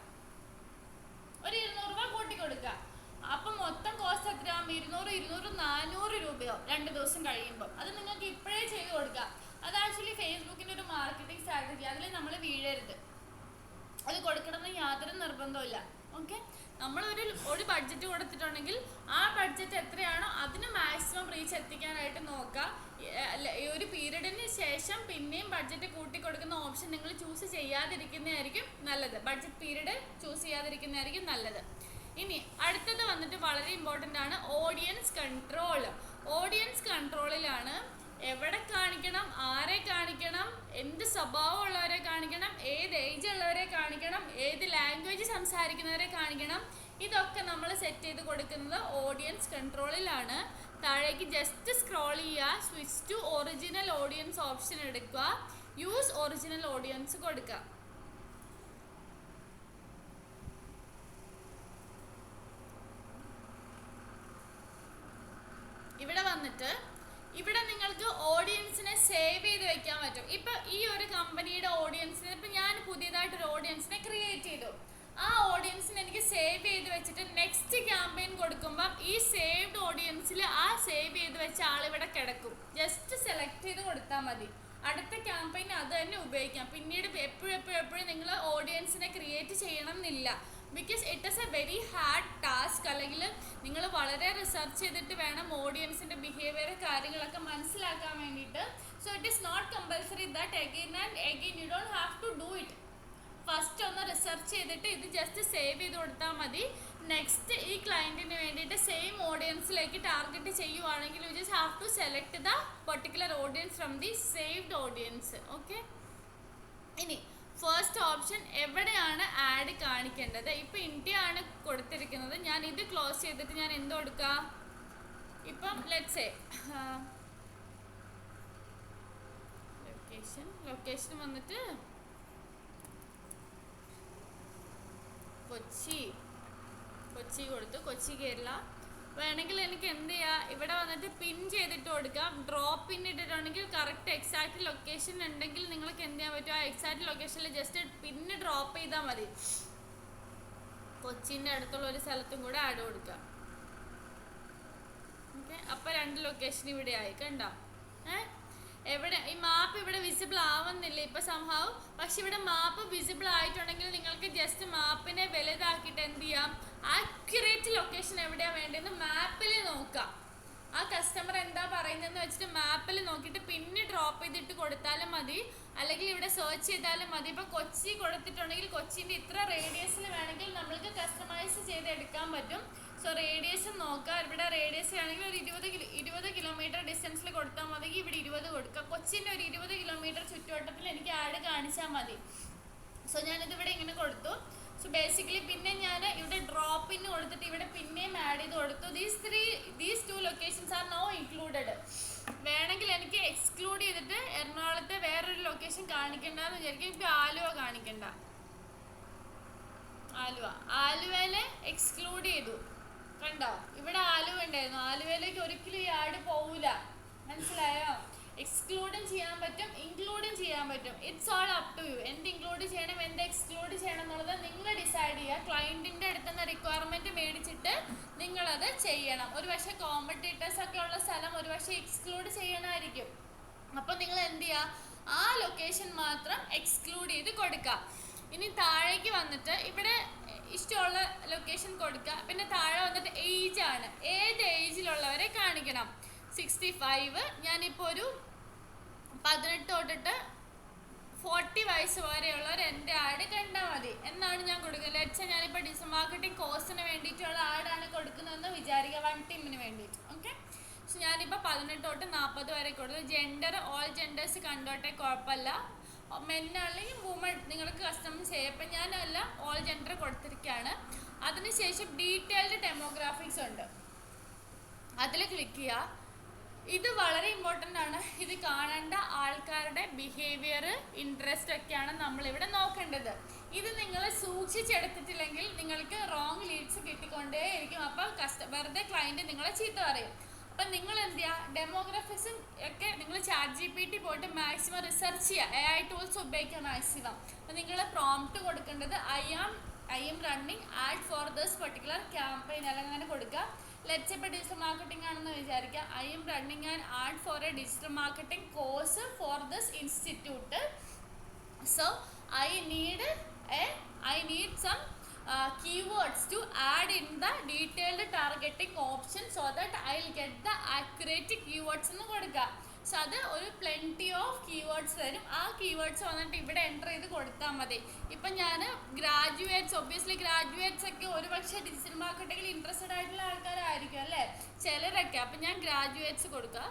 അപ്പം മൊത്തം കോസ്റ്റ് എത്രയാകും? 200 400 രൂപയോ 2 ദിവസം കഴിയുമ്പോൾ. അത് നിങ്ങൾക്ക് ഇപ്പോഴേ ചെയ്ത് കൊടുക്കുക. അത് ആക്ച്വലി ഫേസ്ബുക്കിൻ്റെ ഒരു മാർക്കറ്റിംഗ് സ്ട്രാറ്റജി. അതിൽ നമ്മൾ വീഴരുത്. അത് കൊടുക്കണമെന്ന് യാതൊരു നിർബന്ധമില്ല. ഓക്കെ. നമ്മളൊരു ബഡ്ജറ്റ് കൊടുത്തിട്ടുണ്ടെങ്കിൽ ആ ബഡ്ജറ്റ് എത്രയാണോ അതിന് മാക്സിമം റീച്ച് എത്തിക്കാനായിട്ട് നോക്കുക. ഒരു പീരീഡിന് ശേഷം പിന്നെയും ബഡ്ജറ്റ് കൂട്ടി കൊടുക്കുന്ന ഓപ്ഷൻ നിങ്ങൾ ചൂസ് ചെയ്യാതിരിക്കുന്നതായിരിക്കും നല്ലത്. ബഡ്ജറ്റ് പീരീഡ് ചൂസ് ചെയ്യാതിരിക്കുന്നതായിരിക്കും നല്ലത്. ഇനി അടുത്തത് വന്നിട്ട് വളരെ ഇമ്പോർട്ടൻ്റ് ആണ് ഓഡിയൻസ് കൺട്രോൾ. ഓഡിയൻസ് കൺട്രോളിലാണ് എവിടെ കാണിക്കണം, ആരെ കാണിക്കണം, എന്ത് സ്വഭാവമുള്ളവരെ കാണിക്കണം, ഏത് ഏജ് ഉള്ളവരെ കാണിക്കണം, ഏത് ലാംഗ്വേജ് സംസാരിക്കുന്നവരെ കാണിക്കണം. ഇതൊക്കെ നമ്മൾ സെറ്റ് ചെയ്ത് കൊടുക്കുന്നത് ഓഡിയൻസ് കൺട്രോളിലാണ്. താഴേക്ക് ജസ്റ്റ് സ്ക്രോൾ ചെയ്യുക, switch to original audience option എടുക്കുക, യൂസ് ഒറിജിനൽ ഓഡിയൻസ് കൊടുക്കുക. ഇവിടെ വന്നിട്ട് ഇവിടെ നിങ്ങൾക്ക് ഓഡിയൻസിനെ സേവ് ചെയ്ത് വെക്കാൻ പറ്റും. ഇപ്പം ഈ ഒരു കമ്പനിയുടെ ഓഡിയൻസിന് ഇപ്പം ഞാൻ പുതിയതായിട്ടൊരു ഓഡിയൻസിനെ ക്രിയേറ്റ് ചെയ്തു. ആ ഓഡിയൻസിനെ എനിക്ക് സേവ് ചെയ്ത് വെച്ചിട്ട് നെക്സ്റ്റ് ക്യാമ്പയിൻ കൊടുക്കുമ്പം ഈ സേവ്ഡ് ഓഡിയൻസിൽ ആ സേവ് ചെയ്ത് വെച്ച ആളിവിടെ കിടക്കും. ജസ്റ്റ് സെലക്ട് ചെയ്ത് കൊടുത്താൽ മതി. അടുത്ത ക്യാമ്പയിൻ അത് തന്നെ ഉപയോഗിക്കാം. പിന്നീട് എപ്പോഴും നിങ്ങൾ ഓഡിയൻസിനെ ക്രിയേറ്റ് ചെയ്യണം എന്നില്ല. Because it is A very hard task. അല്ലെങ്കിൽ നിങ്ങൾ വളരെ റിസർച്ച് ചെയ്തിട്ട് വേണം ഓഡിയൻസിൻ്റെ ബിഹേവിയർ കാര്യങ്ങളൊക്കെ മനസ്സിലാക്കാൻ വേണ്ടിയിട്ട്. So it is not compulsory that again and again you don't have to do it. First ഒന്ന് റിസർച്ച് ചെയ്തിട്ട് ഇത് ജസ്റ്റ് സേവ് ചെയ്ത് കൊടുത്താൽ മതി. നെക്സ്റ്റ് ഈ ക്ലയൻറ്റിന് വേണ്ടിയിട്ട് സെയിം ഓഡിയൻസിലേക്ക് ടാർഗറ്റ് ചെയ്യുവാണെങ്കിൽ you just have to select the particular audience from the saved audience. Okay. ഇനി ഫസ്റ്റ് ഓപ്ഷൻ എവിടെയാണ് ആഡ് കാണിക്കേണ്ടത്. ഇപ്പം ഇന്ത്യ ആണ് കൊടുത്തിരിക്കുന്നത്. ഞാൻ ഇത് ക്ലോസ് ചെയ്തിട്ട് ഞാൻ എന്ത് കൊടുക്കുക, ഇപ്പം ലെറ്റ്സ് സേ ലൊക്കേഷൻ വന്നിട്ട് കൊച്ചി കൊടുത്തു, കൊച്ചി കേരള. വേണമെങ്കിൽ എനിക്ക് എന്ത് ചെയ്യാം, ഇവിടെ വന്നിട്ട് പിൻ ചെയ്തിട്ട് കൊടുക്കാം. ഡ്രോപ്പ് പിൻ ഇട്ടിട്ടുണ്ടെങ്കിൽ കറക്റ്റ് എക്സാക്റ്റ് ലൊക്കേഷൻ ഉണ്ടെങ്കിൽ നിങ്ങൾക്ക് എന്ത് ചെയ്യാൻ പറ്റും, ആ എക്സാക്റ്റ് ലൊക്കേഷനിൽ ജസ്റ്റ് പിന്ന് ഡ്രോപ്പ് ചെയ്താൽ മതി. കൊച്ചിൻ്റെ അടുത്തുള്ള ഒരു സ്ഥലത്തും കൂടെ ആഡ് കൊടുക്കാം. ഓക്കെ. അപ്പോൾ 2 ലൊക്കേഷൻ ഇവിടെ ആയി. കണ്ടോ? എവിടെ ഈ മാപ്പ് ഇവിടെ വിസിബിൾ ആവുന്നില്ല ഇപ്പം സംഭവം. പക്ഷെ ഇവിടെ മാപ്പ് വിസിബിൾ ആയിട്ടുണ്ടെങ്കിൽ നിങ്ങൾക്ക് ജസ്റ്റ് മാപ്പിനെ വലുതാക്കിയിട്ട് എന്ത് ചെയ്യാം, ആക്യുറേറ്റ് ലൊക്കേഷൻ എവിടെയാണ് വേണ്ടതെന്ന് മാപ്പിൽ നോക്കാം. ആ കസ്റ്റമർ എന്താ പറയുന്നതെന്ന് വെച്ചിട്ട് മാപ്പിൽ നോക്കിയിട്ട് പിന്നെ ഡ്രോപ്പ് ചെയ്തിട്ട് കൊടുത്താലും മതി. അല്ലെങ്കിൽ ഇവിടെ സെർച്ച് ചെയ്താലും മതി. ഇപ്പോൾ കൊച്ചി കൊടുത്തിട്ടുണ്ടെങ്കിൽ കൊച്ചിൻ്റെ ഇത്ര റേഡിയസിൽ വേണമെങ്കിൽ നമ്മൾക്ക് കസ്റ്റമൈസ് ചെയ്ത് എടുക്കാൻ പറ്റും. സോ റേഡിയസ് നോക്കുക. ഇവിടെ റേഡിയസ് ആണെങ്കിൽ ഒരു 20 കിലോമീറ്റർ ഡിസ്റ്റൻസിൽ കൊടുത്താൽ മതി. ഇവിടെ 20 കൊടുക്കുക. കൊച്ചിൻ്റെ ഒരു 20 കിലോമീറ്റർ ചുറ്റുവട്ടത്തിൽ എനിക്ക് ആഡ് കാണിച്ചാൽ മതി. സോ ഞാനിതിവിടെ ഇങ്ങനെ കൊടുത്തു. സോ ബേസിക്കലി പിന്നെ ഞാൻ ഇവിടെ ഡ്രോപ്പിന് കൊടുത്തിട്ട് ഇവിടെ പിന്നെയും ആഡ് ചെയ്ത് കൊടുത്തു. These 2 locations are no included. വേണമെങ്കിൽ എനിക്ക് എക്സ്ക്ലൂഡ് ചെയ്തിട്ട് ലൊക്കേഷൻ കാണിക്കണ്ടെന്ന് വിചാരിക്കും. ഇപ്പൊ ആലുവ കാണിക്കണ്ട, ആലുവയിലെ എക്സ്ക്ലൂഡ് ചെയ്തു. കണ്ടോ, ഇവിടെ ആലുവ ഉണ്ടായിരുന്നു, ആലുവയിലേക്ക് ഒരിക്കലും ഈ ആഡ് പോവില്ല. മനസ്സിലായോ? എക്സ്ക്ലൂഡും ചെയ്യാൻ പറ്റും, ഇൻക്ലൂഡും ചെയ്യാൻ പറ്റും. It's all up to you. എന്ത് ഇൻക്ലൂഡ് ചെയ്യണം, എന്ത് എക്സ്ക്ലൂഡ് ചെയ്യണം എന്നുള്ളത് നിങ്ങൾ ഡിസൈഡ് ചെയ്യുക. ക്ലയന്റിന്റെ അടുത്തുനിന്ന് റിക്വയർമെന്റ് മേടിച്ചിട്ട് നിങ്ങളത് ചെയ്യണം. ഒരു പക്ഷേ കോമ്പറ്റീറ്റേഴ്സ് ഒക്കെ ഉള്ള സ്ഥലം ഒരു പക്ഷേ എക്സ്ക്ലൂഡ് ചെയ്യണമായിരിക്കും. അപ്പൊ നിങ്ങൾ എന്ത് ചെയ്യുക, ആ ലൊക്കേഷൻ മാത്രം എക്സ്ക്ലൂഡ് ചെയ്ത് കൊടുക്കുക. ഇനി താഴേക്ക് വന്നിട്ട് ഇവിടെ ഇഷ്ടമുള്ള ലൊക്കേഷൻ കൊടുക്കുക. പിന്നെ താഴെ വന്നിട്ട് ഏജ് ആണ്, ഏത് ഏജിലുള്ളവരെ കാണിക്കണം. 65, ഞാനിപ്പോൾ ഒരു 18 തൊട്ടിട്ട് 40 വയസ്സ് വരെയുള്ളവർ എൻ്റെ ആഡ് കണ്ടാൽ മതി എന്നാണ് ഞാൻ കൊടുക്കുന്നത്. ലെറ്റ്സ് ഞാനിപ്പോൾ ഡിജിറ്റൽ മാർക്കറ്റിംഗ് കോഴ്സിന് വേണ്ടിയിട്ടുള്ള ആഡാണ് കൊടുക്കുന്നതെന്ന് വിചാരിക്കുക, 1 ടീമിന് വേണ്ടിയിട്ട്. ഓക്കെ, സോ ഞാനിപ്പോൾ 18 തൊട്ട് 40 വരെ കൊടുത്തു. ജെൻഡർ ഓൾ ജെൻഡേഴ്സ് കണ്ടോട്ടെ, കുഴപ്പമില്ല. മെന്നാണെങ്കിൽ വുമൺ നിങ്ങൾക്ക് കസ്റ്റമൈസ് ചെയ്യാം. ഇപ്പം ഞാനെല്ലാം ഓൾ ജെൻഡർ കൊടുത്തിരിക്കുകയാണ്. അതിനുശേഷം ഡീറ്റെയിൽഡ് ഡെമോഗ്രാഫിക്സ് ഉണ്ട്, അതിൽ ക്ലിക്ക് ചെയ്യുക. ഇത് വളരെ ഇമ്പോർട്ടൻ്റ് ആണ്. ഇത് കാണേണ്ട ആൾക്കാരുടെ ബിഹേവിയർ, ഇൻട്രസ്റ്റ് ഒക്കെയാണ് നമ്മളിവിടെ നോക്കേണ്ടത്. ഇത് നിങ്ങൾ സൂക്ഷിച്ചെടുത്തിട്ടില്ലെങ്കിൽ നിങ്ങൾക്ക് റോങ് ലീഡ്സ് കിട്ടിക്കൊണ്ടേയിരിക്കും. അപ്പം വെറുതെ ക്ലയൻറ്റ് നിങ്ങളെ ചീത്ത പറയും. അപ്പം നിങ്ങൾ എന്ത് ചെയ്യുക, ഡെമോഗ്രാഫിക്സും ഒക്കെ നിങ്ങൾ ChatGPT പോയിട്ട് മാക്സിമം റിസർച്ച് ചെയ്യുക. AI ടൂൾസ് ഉപയോഗിക്കുക മാക്സിമം. അപ്പം നിങ്ങൾ പ്രോംപ്റ്റ് കൊടുക്കേണ്ടത് I'm running ad for this particular campaign അല്ലെങ്കിൽ അങ്ങനെ കൊടുക്കുക. ലെറ്റ്സ് ഇപ്പോൾ ഡിജിറ്റൽ മാർക്കറ്റിംഗ് ആണെന്ന് വിചാരിക്കുക. I'm running and ad for a digital marketing course for this institute. So I need some keywords to add in the detailed targeting option so that I'll get the accurate keywords എന്ന് കൊടുക്കുക. So അത് ഒരു plenty of keywords തരും. ആ keywords വന്നിട്ട് ഇവിടെ enter ചെയ്ത് കൊടുത്താൽ മതി. ഇപ്പം ഞാൻ ഗ്രാജുവേറ്റ്സ്, ഒബ്വിയസ്ലി ഗ്രാജുവേറ്റ്സ് ഒക്കെ ഒരു പക്ഷേ ഡിജിറ്റൽ മാർക്കറ്റിംഗിൽ ഇൻട്രസ്റ്റഡ് ആയിട്ടുള്ള ആൾക്കാരായിരിക്കും അല്ലേ, ചിലരൊക്കെ. അപ്പം ഞാൻ ഗ്രാജുവേറ്റ്സ് കൊടുക്കുക.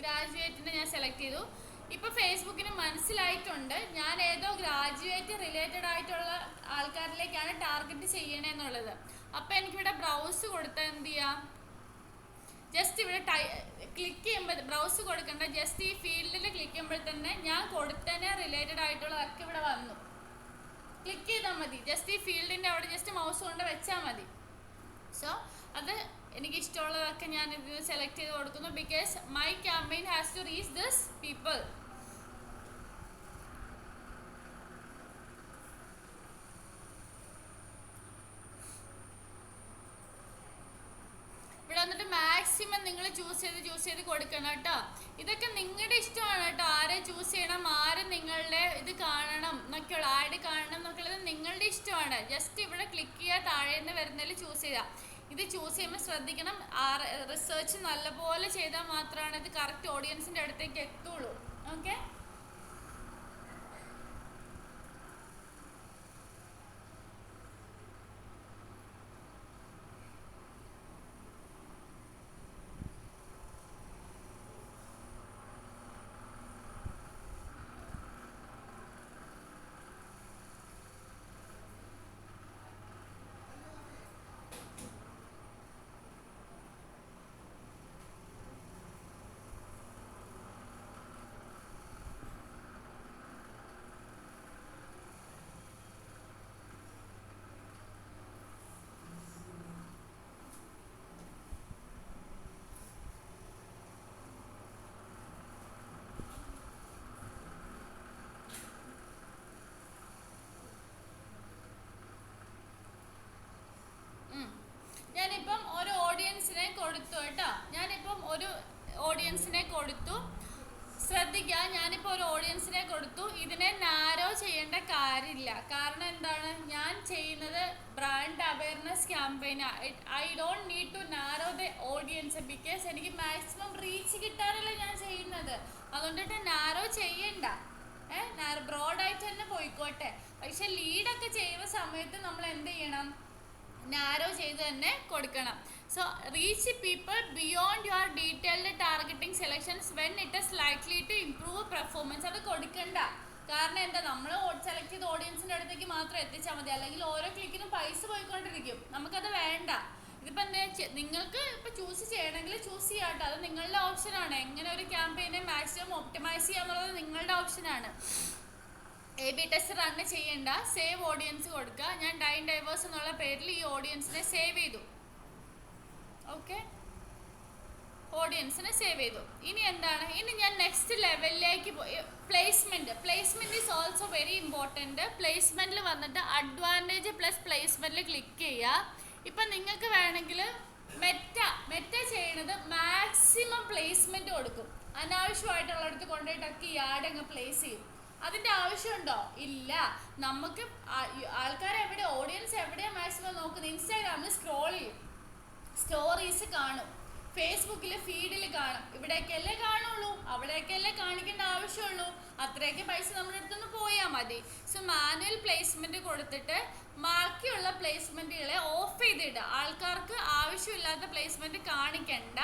ഗ്രാജുവേറ്റിനെ ഞാൻ സെലക്ട് ചെയ്തു. ഇപ്പോൾ ഫേസ്ബുക്കിന് മനസ്സിലായിട്ടുണ്ട് ഞാൻ ഏതോ ഗ്രാജുവേറ്റ് റിലേറ്റഡ് ആയിട്ടുള്ള ആൾക്കാരിലേക്കാണ് ടാർഗറ്റ് ചെയ്യണമെന്നുള്ളത്. അപ്പോൾ എനിക്കിവിടെ ബ്രൗസ് കൊടുത്താൽ എന്ത് ചെയ്യാം, ജസ്റ്റ് ഇവിടെ ക്ലിക്ക് ചെയ്യുമ്പോൾ ബ്രൗസ് കൊടുക്കേണ്ട, ജസ്റ്റ് ഈ ഫീൽഡിൽ ക്ലിക്ക് ചെയ്യുമ്പോൾ തന്നെ ഞാൻ കൊടുത്തതിന് റിലേറ്റഡ് ആയിട്ടുള്ളതൊക്കെ ഇവിടെ വന്നു. ക്ലിക്ക് ചെയ്താൽ മതി, ജസ്റ്റ് ഈ ഫീൽഡിൻ്റെ അവിടെ ജസ്റ്റ് മൗസ് കൊണ്ട് വെച്ചാൽ മതി. സോ അത് എനിക്ക് ഇഷ്ടമുള്ളതൊക്കെ ഞാൻ ഇത് സെലക്ട് ചെയ്ത് കൊടുക്കുന്നു. Because my campaign has to reach this people. ഇവിടെ വന്നിട്ട് മാക്സിമം നിങ്ങൾ ചൂസ് ചെയ്ത് കൊടുക്കണം കേട്ടോ. ഇതൊക്കെ നിങ്ങളുടെ ഇഷ്ടമാണ് കേട്ടോ, ആരെ ചൂസ് ചെയ്യണം, ആര് നിങ്ങളുടെ ഇത് കാണണം എന്നൊക്കെയുള്ള ആഡ് കാണണം എന്നൊക്കെയുള്ളത് നിങ്ങളുടെ ഇഷ്ടമാണ്. ജസ്റ്റ് ഇവിടെ ക്ലിക്ക് ചെയ്യുക, താഴെ നിന്ന് വരുന്നതിൽ ചൂസ് ചെയ്യുക. ഇത് ചൂസ് ചെയ്യുമ്പോൾ ശ്രദ്ധിക്കണം, റിസർച്ച് നല്ലപോലെ ചെയ്താൽ മാത്രമാണ് ഇത് കറക്റ്റ് ഓഡിയൻസിൻ്റെ അടുത്തേക്ക് എത്തുള്ളൂ. ഓക്കെ, ഞാനിപ്പം ഒരു ഓഡിയൻസിനെ കൊടുത്തു കേട്ടോ. ശ്രദ്ധിക്കുക, ഞാനിപ്പോൾ ഒരു ഓഡിയൻസിനെ കൊടുത്തു. ഇതിനെ നാരോ ചെയ്യേണ്ട കാര്യമില്ല. കാരണം എന്താണ്, ഞാൻ ചെയ്യുന്നത് brand awareness campaign. I don't need to narrow the audience because എനിക്ക് മാക്സിമം റീച്ച് കിട്ടാനല്ല ഞാൻ ചെയ്യുന്നത്. അതുകൊണ്ടിട്ട് നാരോ ചെയ്യണ്ട, ബ്രോഡായിട്ട് തന്നെ പോയിക്കോട്ടെ. പക്ഷെ ലീഡൊക്കെ ചെയ്യുന്ന സമയത്ത് നമ്മൾ എന്ത് ചെയ്യണം, നാരോ ചെയ്ത് തന്നെ കൊടുക്കണം. So reach people beyond your detailed targeting selections when it is likely to improve performance. അത് കൊടുക്കണ്ട. കാരണം എന്താ, നമ്മൾ സെലക്ട് ചെയ്ത ഓഡിയൻസിൻ്റെ അടുത്തേക്ക് മാത്രം എത്തിച്ചാൽ മതി, അല്ലെങ്കിൽ ഓരോ ക്ലിക്കിനും പൈസ പോയിക്കൊണ്ടിരിക്കും. നമുക്കത് വേണ്ട. ഇതിപ്പോൾ എന്താ, നിങ്ങൾക്ക് ഇപ്പോൾ ചൂസ് ചെയ്യണമെങ്കിൽ ചൂസ് ചെയ്യാം കേട്ടോ. അത് നിങ്ങളുടെ ഓപ്ഷനാണ്. എങ്ങനെ ഒരു ക്യാമ്പയിനെ മാക്സിമം ഒപ്റ്റിമൈസ് ചെയ്യാന്നുള്ളത് നിങ്ങളുടെ ഓപ്ഷനാണ്. AB ടെസ്റ്റ് റൺ ചെയ്യണ്ട, സേവ് ഓഡിയൻസ് കൊടുക്കുക. ഞാൻ ഡൈൻ ഡൈവേഴ്സ് എന്നുള്ള പേരിൽ ഈ ഓഡിയൻസിനെ സേവ് ചെയ്തു. ഓക്കെ, ഓഡിയൻസിനെ സേവ് ചെയ്തു. ഇനി എന്താണ്, ഇനി ഞാൻ നെക്സ്റ്റ് ലെവലിലേക്ക് പോയി. Placement is also very important. പ്ലേസ്മെന്റിൽ വന്നിട്ട് അഡ്വാൻറ്റേജ് പ്ലസ് പ്ലേസ്മെന്റിൽ ക്ലിക്ക് ചെയ്യുക. ഇപ്പം നിങ്ങൾക്ക് വേണമെങ്കിൽ മെറ്റ ചെയ്യണത് മാക്സിമം പ്ലേസ്മെന്റ് കൊടുക്കും. അനാവശ്യമായിട്ടുള്ളടത്ത് കൊണ്ടുപോയിട്ടൊക്കെ ഈ ആഡ് അങ്ങ് പ്ലേസ് ചെയ്യും. അതിന്റെ ആവശ്യമുണ്ടോ? ഇല്ല. നമുക്ക് ആൾക്കാർ എവിടെ, ഓഡിയൻസ് എവിടെയാ മാക്സിമം നോക്കുന്നത്? ഇൻസ്റ്റാഗ്രാമിൽ സ്ക്രോൾ ചെയ്യും, സ്റ്റോറീസ് കാണും, ഫേസ്ബുക്കിൽ ഫീഡിൽ കാണും. ഇവിടേക്കല്ലേ കാണുള്ളൂ, അവിടേക്കല്ലേ കാണിക്കേണ്ട ആവശ്യമുള്ളൂ. അത്രയൊക്കെ പൈസ നമ്മുടെ അടുത്തുനിന്ന് പോയാൽ മതി. സോ മാനുവൽ പ്ലേസ്മെന്റ് കൊടുത്തിട്ട് ബാക്കിയുള്ള പ്ലേസ്മെന്റുകളെ ഓഫ് ചെയ്തിടുക. ആൾക്കാർക്ക് ആവശ്യമില്ലാത്ത പ്ലേസ്മെന്റ് കാണിക്കണ്ട.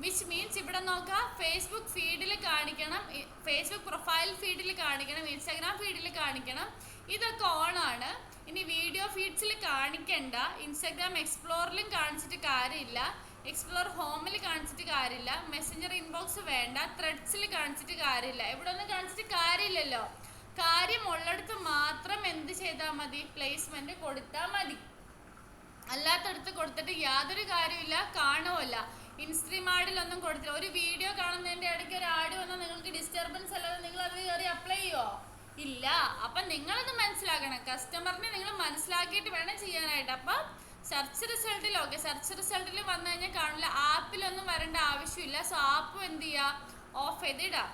വിച്ച് മീൻസ് ഇവിടെ നോക്കാം, ഫേസ്ബുക്ക് ഫീഡിൽ കാണിക്കണം, ഫേസ്ബുക്ക് പ്രൊഫൈൽ ഫീഡിൽ കാണിക്കണം, ഇൻസ്റ്റാഗ്രാം ഫീഡിൽ കാണിക്കണം. ഇതൊക്കെ ഓണാണ്. ഇനി വീഡിയോ ഫീഡ്സിൽ കാണിക്കണ്ട. ഇൻസ്റ്റാഗ്രാം എക്സ്പ്ലോറിലും കാണിച്ചിട്ട് കാര്യമില്ല, എക്സ്പ്ലോർ ഹോമിൽ കാണിച്ചിട്ട് കാര്യമില്ല, മെസ്സഞ്ചർ ഇൻബോക്സ് വേണ്ട, ത്രെഡ്സിൽ കാണിച്ചിട്ട് കാര്യമില്ല. ഇവിടെ ഒന്നും കാണിച്ചിട്ട് കാര്യമില്ലല്ലോ. കാര്യമുള്ളിടത്ത് മാത്രം എന്ത് ചെയ്താൽ മതി? പ്ലേസ്മെന്റ് കൊടുത്താൽ മതി. അല്ലാത്തടത്ത് കൊടുത്തിട്ട് യാതൊരു കാര്യമില്ല, കാണുമല്ല. ഇൻസ്ട്രീം ആഡിലൊന്നും കൊടുത്തില്ല. ഒരു വീഡിയോ കാണുന്നതിൻ്റെ ഇടയ്ക്ക് ഒരു ആഡ് വന്നാൽ നിങ്ങൾക്ക് ഡിസ്റ്റർബൻസ് അല്ലാതെ നിങ്ങൾ അത് കയറി അപ്ലൈ ചെയ്യുമോ? ഇല്ല. അപ്പം നിങ്ങളത് മനസ്സിലാക്കണം. കസ്റ്റമറിനെ നിങ്ങൾ മനസ്സിലാക്കിയിട്ട് വേണം ചെയ്യാനായിട്ട്. അപ്പം സെർച്ച് റിസൾട്ടിൽ സെർച്ച് റിസൾട്ടിൽ വന്നു കഴിഞ്ഞാൽ കാണില്ല. ആപ്പിലൊന്നും വരേണ്ട ആവശ്യമില്ല. സോ ആപ്പ് എന്ത് ചെയ്യുക? ഓഫ് ചെയ്തിടാം.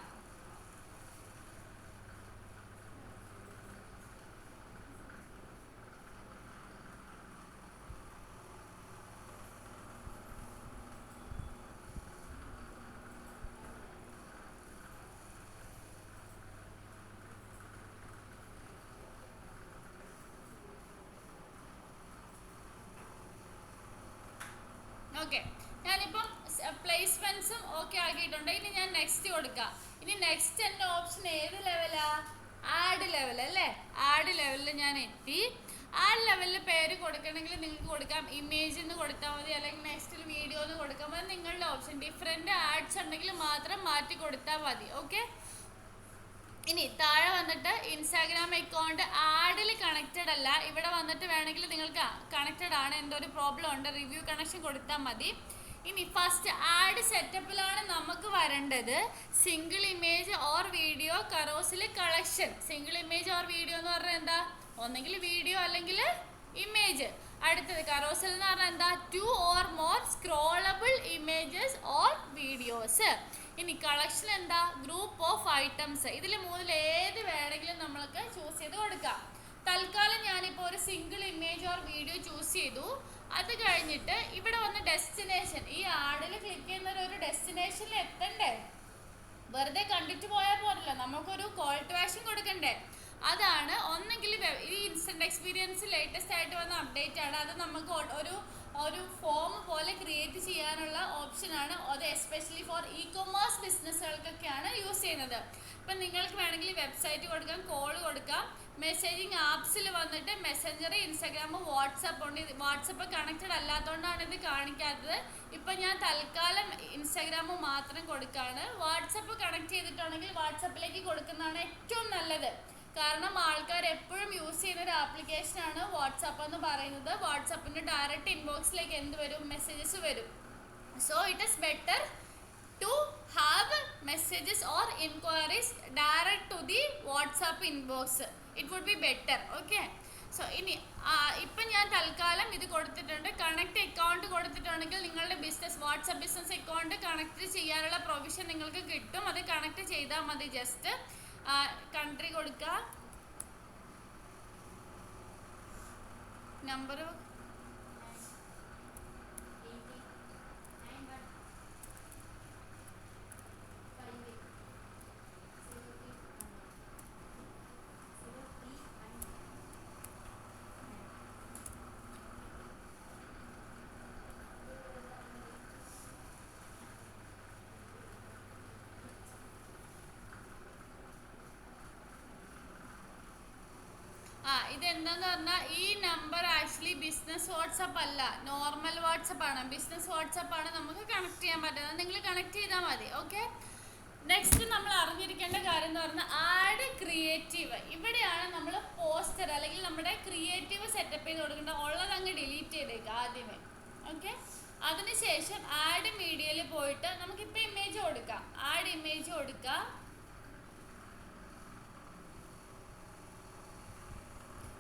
ഓക്കെ, ഞാനിപ്പം പ്ലേസ്മെന്റ്സും ഓക്കെ ആക്കിയിട്ടുണ്ട്. ഇനി ഞാൻ നെക്സ്റ്റ് കൊടുക്കാം. ഇനി നെക്സ്റ്റ് എൻ്റെ ഓപ്ഷൻ ഏത് ലെവലാ? ആഡ് ലെവൽ അല്ലേ? ആഡ് ലെവലിൽ ഞാൻ എത്തി. ആഡ് ലെവലിൽ പേര് കൊടുക്കണമെങ്കിൽ നിങ്ങൾക്ക് കൊടുക്കാം, ഇമേജ് എന്ന് കൊടുത്താൽ മതി, അല്ലെങ്കിൽ നെക്സ്റ്റിൽ വീഡിയോ എന്ന് കൊടുക്കാൻ മതി. നിങ്ങളുടെ ഓപ്ഷൻ. ഡിഫറെൻറ്റ് ആഡ്സ് ഉണ്ടെങ്കിൽ മാത്രം മാറ്റി കൊടുത്താൽ മതി. ഓക്കെ, ഇനി താഴെ വന്നിട്ട് ഇൻസ്റ്റാഗ്രാം അക്കൗണ്ട് ആഡിൽ കണക്റ്റഡ് അല്ല. ഇവിടെ വന്നിട്ട് വേണമെങ്കിൽ നിങ്ങൾക്ക് കണക്റ്റഡ് ആണ്, എന്തോ ഒരു പ്രോബ്ലം ഉണ്ട്, റിവ്യൂ കണക്ഷൻ കൊടുത്താൽ മതി. ഇനി ഫസ്റ്റ് ആഡ് സെറ്റപ്പിലാണ് നമുക്ക് വരേണ്ടത് single image or video carousel collection. Single image or video എന്ന് പറഞ്ഞാൽ എന്താ? ഒന്നെങ്കിൽ വീഡിയോ അല്ലെങ്കിൽ ഇമേജ്. അടുത്തത് കറോസൽ എന്ന് പറഞ്ഞാൽ എന്താ? 2 or more scrollable images or videos. ഇനി കളക്ഷൻ എന്താ? Group of items. ഇതിൽ മൂന്നിൽ ഏത് വേണമെങ്കിലും നമ്മൾക്ക് ചൂസ് ചെയ്ത് കൊടുക്കാം. തൽക്കാലം ഞാനിപ്പോൾ ഒരു single image or video choose ചെയ്തു. അത് കഴിഞ്ഞിട്ട് ഇവിടെ വന്ന് ഡെസ്റ്റിനേഷൻ, ഈ ആഡിൽ ക്ലിക്ക് ചെയ്യുന്ന ഒരു ഡെസ്റ്റിനേഷനിൽ എത്തണ്ടേ? വെറുതെ കണ്ടിട്ട് പോയാൽ പോരല്ലോ, നമുക്കൊരു കോൾ ടു ആക്ഷൻ കൊടുക്കണ്ടേ? അതാണ് ഒന്നെങ്കിൽ ഈ ഇൻസ്റ്റന്റ് എക്സ്പീരിയൻസ് ലേറ്റസ്റ്റ് ആയിട്ട് വന്ന അപ്ഡേറ്റ് ആണ്. അത് നമുക്ക് ഒരു ഫോം പോലെ ക്രിയേറ്റ് ചെയ്യാനുള്ള ഓപ്ഷനാണ്. അത് എസ്പെഷ്യലി ഫോർ ഇ-കൊമേഴ്സ് ബിസിനസ്സുകൾക്കൊക്കെയാണ് യൂസ് ചെയ്യുന്നത്. ഇപ്പം നിങ്ങൾക്ക് വേണമെങ്കിൽ വെബ്സൈറ്റ് കൊടുക്കാം, കോൾ കൊടുക്കാം. മെസ്സേജിങ് ആപ്സിൽ വന്നിട്ട് മെസ്സഞ്ചർ, ഇൻസ്റ്റാഗ്രാം, വാട്സപ്പ് ഉണ്ട്. വാട്സപ്പ് കണക്റ്റഡ് അല്ലാത്തതുകൊണ്ടാണ് ഇത് കാണിക്കാത്തത്. ഇപ്പം ഞാൻ തൽക്കാലം ഇൻസ്റ്റാഗ്രാം മാത്രം കൊടുക്കുകയാണ്. വാട്സപ്പ് കണക്ട് ചെയ്തിട്ടുണ്ടെങ്കിൽ വാട്സപ്പിലേക്ക് കൊടുക്കുന്നതാണ് ഏറ്റവും നല്ലത്. കാരണം ആൾക്കാർ എപ്പോഴും യൂസ് ചെയ്യുന്ന ഒരു ആപ്ലിക്കേഷനാണ് വാട്സപ്പ് എന്ന് പറയുന്നത്. വാട്സപ്പിൻ്റെ ഡയറക്റ്റ് ഇൻബോക്സിലേക്ക് എന്ത് വരും? മെസ്സേജസ് വരും. So it is better to have messages or inquiries direct to the WhatsApp inbox. It would be better. Okay, so ഇനി ഇപ്പം ഞാൻ തൽക്കാലം ഇത് കൊടുത്തിട്ടുണ്ട്. കണക്ട് അക്കൗണ്ട് കൊടുത്തിട്ടുണ്ടെങ്കിൽ നിങ്ങളുടെ വാട്സപ്പ് ബിസിനസ് അക്കൗണ്ട് കണക്ട് ചെയ്യാനുള്ള പ്രൊവിഷൻ നിങ്ങൾക്ക് കിട്ടും. അത് കണക്ട് ചെയ്താൽ മതി. ജസ്റ്റ് കൺട്രി കൊടുക്കുക, നമ്പർ ഇതെന്താ എന്താന്ന് പറഞ്ഞാൽ ഈ നമ്പർ ആക്ച്വലി ബിസിനസ് വാട്സപ്പ് അല്ല, നോർമൽ വാട്സപ്പ് ആണ്. ബിസിനസ് വാട്സപ്പ് ആണ് നമുക്ക് കണക്ട് ചെയ്യാൻ പറ്റുന്നത്. നിങ്ങൾ കണക്ട് ചെയ്താൽ മതി. ഓക്കെ. നെക്സ്റ്റ് നമ്മൾ അറിഞ്ഞിരിക്കേണ്ട കാര്യം എന്ന് പറഞ്ഞാൽ ആഡ് ക്രിയേറ്റീവ്. ഇവിടെയാണ് നമ്മൾ പോസ്റ്റർ അല്ലെങ്കിൽ നമ്മുടെ ക്രിയേറ്റീവ് സെറ്റപ്പ് ചെയ്ത് കൊടുക്കേണ്ട. ഉള്ളത് അങ്ങ് ഡിലീറ്റ് ചെയ്തേക്കുക ആദ്യമേ. ഓക്കെ. അതിനുശേഷം ആഡ് മീഡിയയിൽ പോയിട്ട് നമുക്കിപ്പോൾ ഇമേജ് കൊടുക്കാം. ആഡ് ഇമേജ് കൊടുക്കുക.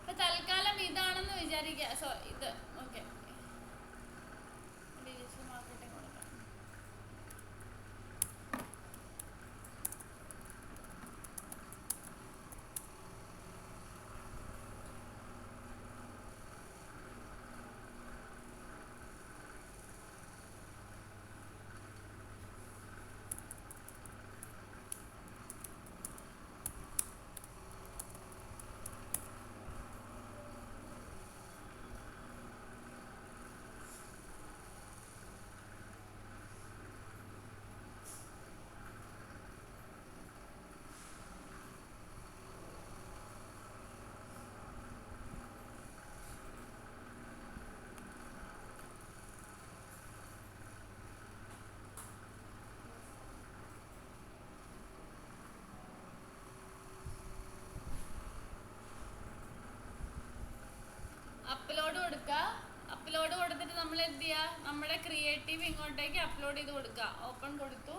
ഇപ്പൊ തൽക്കാലം ഇതാണെന്ന് വിചാരിക്കുക. സോ ഇത് ഓക്കെ. അപ്ലോഡ് കൊടുക്കുക. അപ്ലോഡ് കൊടുത്തിട്ട് നമ്മൾ എന്ത് ചെയ്യുക, നമ്മുടെ ക്രിയേറ്റീവ് ഇങ്ങോട്ടേക്ക് അപ്ലോഡ് ചെയ്ത് കൊടുക്കുക. ഓപ്പൺ കൊടുത്തു.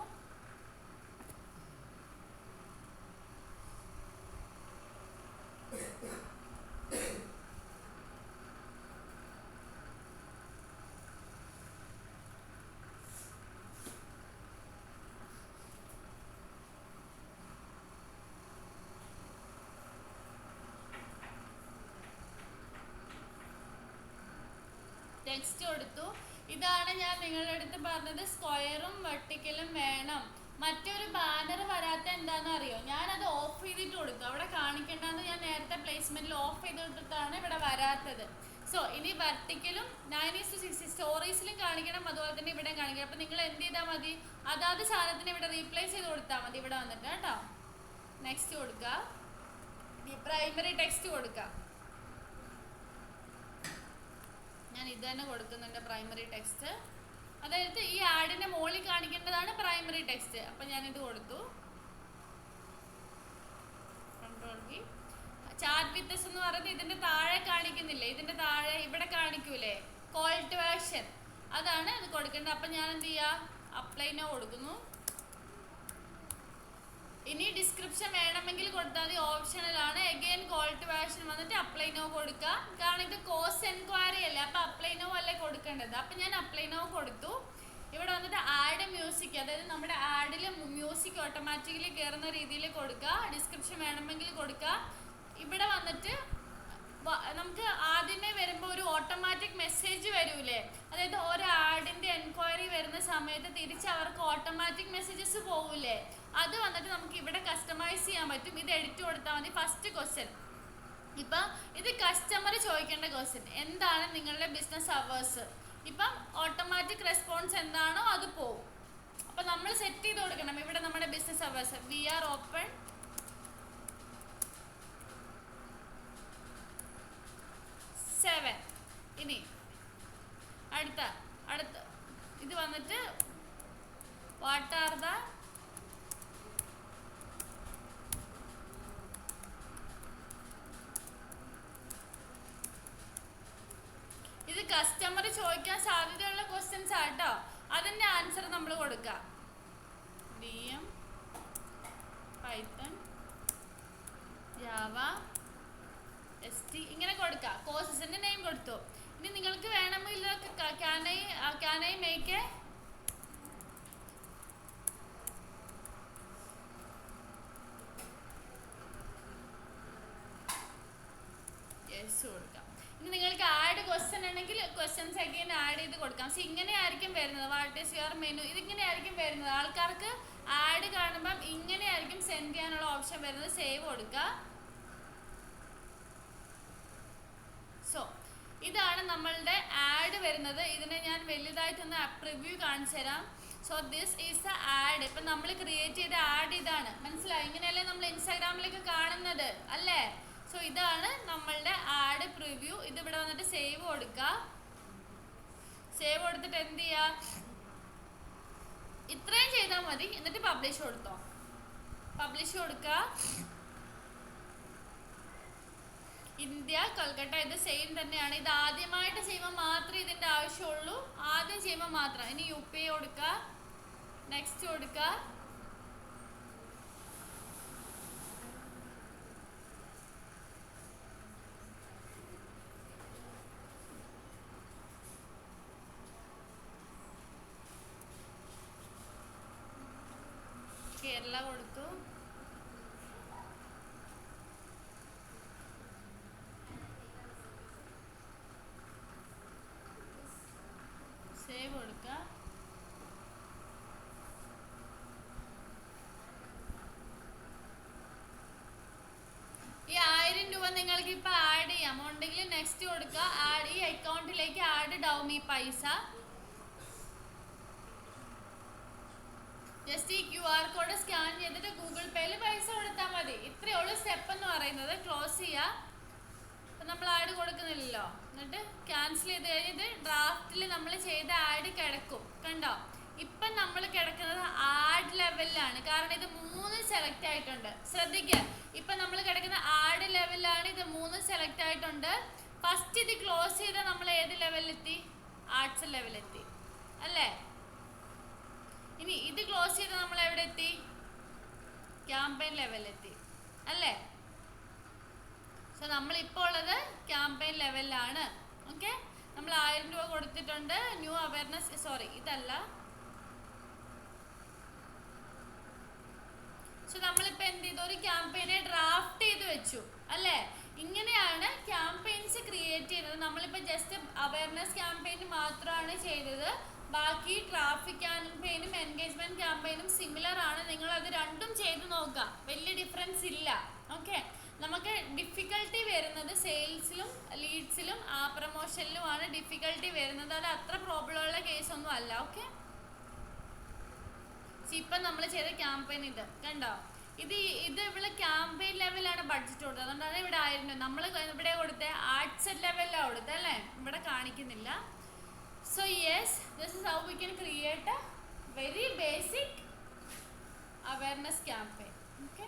ടെക്സ്റ്റ് കൊടുത്തു. ഇതാണ് ഞാൻ നിങ്ങളുടെ അടുത്ത് പറഞ്ഞത്, സ്ക്വയറും വെർട്ടിക്കലും വേണം. മറ്റൊരു ബാനർ വരാത്ത എന്താണെന്ന് അറിയോ, ഞാനത് ഓഫ് ചെയ്തിട്ട് കൊടുക്കും. അവിടെ കാണിക്കേണ്ടതെന്ന് ഞാൻ നേരത്തെ പ്ലേസ്മെന്റിൽ ഓഫ് ചെയ്തിട്ടാണ് ഇവിടെ വരാത്തത്. സോ ഇനി വെർട്ടിക്കലും 9:6 സ്റ്റോറീസിലും കാണിക്കണം, അതുപോലെ തന്നെ ഇവിടെ കാണിക്കണം. അപ്പം നിങ്ങൾ എന്ത് ചെയ്താൽ മതി, അതാത് സാധനത്തിന് ഇവിടെ റീപ്ലേസ് ചെയ്ത് കൊടുത്താൽ മതി. ഇവിടെ വന്നിട്ട് കേട്ടോ. നെക്സ്റ്റ് കൊടുക്കുക. പ്രൈമറി ടെക്സ്റ്റ് കൊടുക്കുക. ഞാൻ ഇത് തന്നെ കൊടുക്കുന്നുണ്ട് പ്രൈമറി ടെക്സ്റ്റ്. അതായത് ഈ ആഡിന്റെ മുകളിൽ കാണിക്കേണ്ടതാണ് പ്രൈമറി ടെക്സ്റ്റ്. അപ്പം ഞാനിത് കൊടുത്തു. Control V. ചാറ്റ് വിത്ത് എന്ന് പറയുന്നത് ഇതിന്റെ താഴെ കാണിക്കുന്നില്ലേ, ഇതിന്റെ താഴെ ഇവിടെ കാണിക്കൂലേ കോൾ ടു ആക്ഷൻ, അതാണ് ഇത് കൊടുക്കേണ്ടത്. അപ്പം ഞാൻ എന്ത് ചെയ്യുക, അപ്ലൈ നോ കൊടുക്കുന്നു. ഇനി ഡിസ്ക്രിപ്ഷൻ വേണമെങ്കിൽ കൊടുത്താൽ മതി, ഓപ്ഷണലാണ്. അഗൈൻ കോൾ ടു ആക്ഷൻ വന്നിട്ട് അപ്ലൈ നോ കൊടുക്കുക. കാരണം ഇത് കോഴ്സ് എൻക്വയറി അല്ലേ, അപ്പം അപ്ലൈ നോ അല്ലേ കൊടുക്കേണ്ടത്. അപ്പം ഞാൻ അപ്ലൈ നോ കൊടുത്തു. ഇവിടെ വന്നിട്ട് ആഡ് മ്യൂസിക്, അതായത് നമ്മുടെ ആഡിൽ മ്യൂസിക് ഓട്ടോമാറ്റിക്കലി കയറുന്ന രീതിയിൽ കൊടുക്കുക. ഡിസ്ക്രിപ്ഷൻ വേണമെങ്കിൽ കൊടുക്കുക. ഇവിടെ വന്നിട്ട് നമുക്ക് ആദ്യമേ വരുമ്പോൾ ഒരു ഓട്ടോമാറ്റിക് മെസ്സേജ് വരൂലേ, അതായത് ഒരു ആഡിന്റെ എൻക്വയറി വരുന്ന സമയത്ത് തിരിച്ച് അവർക്ക് ഓട്ടോമാറ്റിക് മെസ്സേജസ് പോകൂലേ, അത് വന്നിട്ട് നമുക്ക് ഇവിടെ കസ്റ്റമൈസ് ചെയ്യാൻ പറ്റും. ഇത് എഡിറ്റ് കൊടുത്താൽ മതി. ഫസ്റ്റ് ക്വസ്റ്റ്യൻ, ഇപ്പം ഇത് കസ്റ്റമർ ചോദിക്കേണ്ട ക്വസ്റ്റ്യൻ, എന്താണ് നിങ്ങളുടെ ബിസിനസ് അവേഴ്സ്. ഇപ്പം ഓട്ടോമാറ്റിക് റെസ്പോൺസ് എന്താണോ അത് പോവും. അപ്പം നമ്മൾ സെറ്റ് ചെയ്ത് കൊടുക്കണം. ഇവിടെ നമ്മുടെ business hours we are open ഇനി അടുത്ത ഇത് വന്നിട്ട് വാട്ട് ആർ ദ ഇത് കസ്റ്റമർ ചോദിക്കാൻ സാധ്യതയുള്ള ക്വസ്റ്റ്യൻസ് ആട്ടോ. അതിന്റെ ആൻസർ നമ്മൾ കൊടുക്കുക. DM, പൈത്തൺ, ജാവ, ST ഇങ്ങനെ കൊടുക്കുക. കോഴ്സസിന്റെ നെയിം കൊടുത്തു. ഇനി നിങ്ങൾക്ക് വേണമെങ്കിൽ can I make a yes കൊടുക്കാം. ഇനി നിങ്ങൾക്ക് ആഡ് ക്വസ്റ്റ്യൻ ഉണ്ടെങ്കിൽ ക്വസ്റ്റ്യൻസ് അഗൈൻ ആഡ് ചെയ്ത് കൊടുക്കാം. സോ ഇങ്ങനെ ആയിരിക്കും വരുന്നത്. വാട്ട് ഈസ് യുവർ മെനു, ഇതിങ്ങനെ ആയിരിക്കും വരുന്നത്. ആൾക്കാർക്ക് ആഡ് കാണുമ്പം ഇങ്ങനെ ആയിരിക്കും സെൻഡ് ചെയ്യാനുള്ള ഓപ്ഷൻ വരുന്നത്. സേവ് കൊടുക്കുക. സോ ഇതാണ് നമ്മളുടെ ആഡ് വരുന്നത്. ഇതിനെ ഞാൻ വലുതായിട്ടൊന്ന് പ്രിവ്യൂ കാണിച്ചു തരാം. So this is the add. ഇപ്പം നമ്മൾ ക്രിയേറ്റ് ചെയ്ത ആഡ് ഇതാണ്. മനസ്സിലായി? ഇങ്ങനെയല്ലേ നമ്മൾ ഇൻസ്റ്റാഗ്രാമിലേക്ക് കാണുന്നത് അല്ലേ? സോ ഇതാണ് നമ്മളുടെ ആഡ് പ്രിവ്യൂ. ഇത് ഇവിടെ വന്നിട്ട് സേവ് കൊടുക്കുക. സേവ് കൊടുത്തിട്ട് എന്ത് ചെയ്യുക, ഇത്രയും ചെയ്താൽ മതി. എന്നിട്ട് പബ്ലിഷ് കൊടുത്തോ. പബ്ലിഷ് കൊടുക്കുക. ഇന്ത്യ കൊൽക്കട്ട ഇത് സെയിം തന്നെയാണ്. ഇത് ആദ്യമായിട്ട് ചെയ്യുമ്പോൾ മാത്രമേ ഇതിന്റെ ആവശ്യമുള്ളൂ. ആദ്യം ചെയ്യുമ്പോൾ മാത്രം. ഇനി UPI കൊടുക്കുക, നെക്സ്റ്റ് കൊടുക്കുക. കേരള കൊടുത്തു. സേവ് കൊടുക്കുക. ഈ 1000 രൂപ നിങ്ങൾക്ക് ഇപ്പൊ ആഡ് ചെയ്യാം ഉണ്ടെങ്കിൽ നെക്സ്റ്റ് കൊടുക്കുക. ആഡ് ഈ അക്കൗണ്ടിലേക്ക് ആഡ് ഡൗൺ ഈ പൈസ. ജസ്റ്റ് ഈ QR കോഡ് സ്കാൻ ചെയ്തിട്ട് ഗൂഗിൾ പേയിൽ പൈസ കൊടുത്താൽ മതി. ഇത്രയേ ഉള്ളൂ സ്റ്റെപ്പ് എന്ന് പറയുന്നത്. ക്ലോസ് ചെയ്യുക. നമ്മൾ ആഡ് കൊടുക്കുന്നില്ലല്ലോ. എന്നിട്ട് ക്യാൻസൽ ചെയ്ത് കഴിഞ്ഞിട്ട് ഡ്രാഫ്റ്റിൽ നമ്മൾ ചെയ്ത ആഡ് കിടക്കും. കണ്ടോ, ഇപ്പം നമ്മൾ കിടക്കുന്നത് ആഡ് ലെവലിലാണ്. കാരണം ഇത് 3 സെലക്ട് ആയിട്ടുണ്ട്. ശ്രദ്ധിക്കുക, ഇപ്പം നമ്മൾ കിടക്കുന്ന ആഡ് ലെവലിലാണ്. ഇത് 3 സെലക്ട് ആയിട്ടുണ്ട്. ഫസ്റ്റ് ഇത് ക്ലോസ് ചെയ്താൽ നമ്മൾ ഏത് ലെവലിലെത്തി? ആർട്സ് ലെവലെത്തി അല്ലേ? ഇനി ഇത് ക്ലോസ് ചെയ്ത് നമ്മൾ എവിടെ എത്തി? ക്യാമ്പയിൻ ലെവലിലെത്തി അല്ലേ? സോ നമ്മൾ ഇപ്പോൾ ഉള്ളത് ക്യാമ്പയിൻ ലെവലിലാണ്. ഓക്കെ, നമ്മൾ 1000 രൂപ കൊടുത്തിട്ടുണ്ട്. ന്യൂ അവയർനെസ്, സോറി ഇതല്ല. സോ നമ്മളിപ്പോൾ എന്ത് ചെയ്തു? ഒരു ക്യാമ്പയിനെ ഡ്രാഫ്റ്റ് ചെയ്ത് വെച്ചു അല്ലേ? ഇങ്ങനെയാണ് ക്യാമ്പയിൻസ് ക്രിയേറ്റ് ചെയ്യുന്നത്. നമ്മളിപ്പോൾ ജസ്റ്റ് അവയർനെസ് ക്യാമ്പയിൻ മാത്രമാണ് ചെയ്തത്. ബാക്കി ട്രാഫിക് ക്യാമ്പയിനും എൻഗേജ്മെന്റ് ക്യാമ്പയിനും സിമിലർ ആണ്. നിങ്ങൾ അത് രണ്ടും ചെയ്ത് നോക്കുക, വലിയ ഡിഫറൻസ് ഇല്ല. ഓക്കെ, നമുക്ക് ഡിഫിക്കൽട്ടി വരുന്നത് സെയിൽസിലും ലീഡ്സിലും പ്രൊമോഷനിലുമാണ് ഡിഫിക്കൽട്ടി വരുന്നത്. അത് അത്ര പ്രോബ്ലം ഉള്ള കേസൊന്നും അല്ല. ഓക്കെ, ഇപ്പം നമ്മൾ ചെയ്ത ക്യാമ്പയിൻ ഇത് കണ്ടോ, ഇത് ഇവിടെ ക്യാമ്പയിൻ ലെവലാണ് ബഡ്ജറ്റ് കൊടുത്തത്. അതുകൊണ്ടാണ് ഇവിടെ 1000 രൂപ. നമ്മൾ ഇവിടെ കൊടുത്തത് ആർട്സ് ലെവലിലാണ് കൊടുത്തത് അല്ലേ? ഇവിടെ കാണിക്കുന്നില്ല. So yes, this is how we can create a very basic awareness campaign. Okay.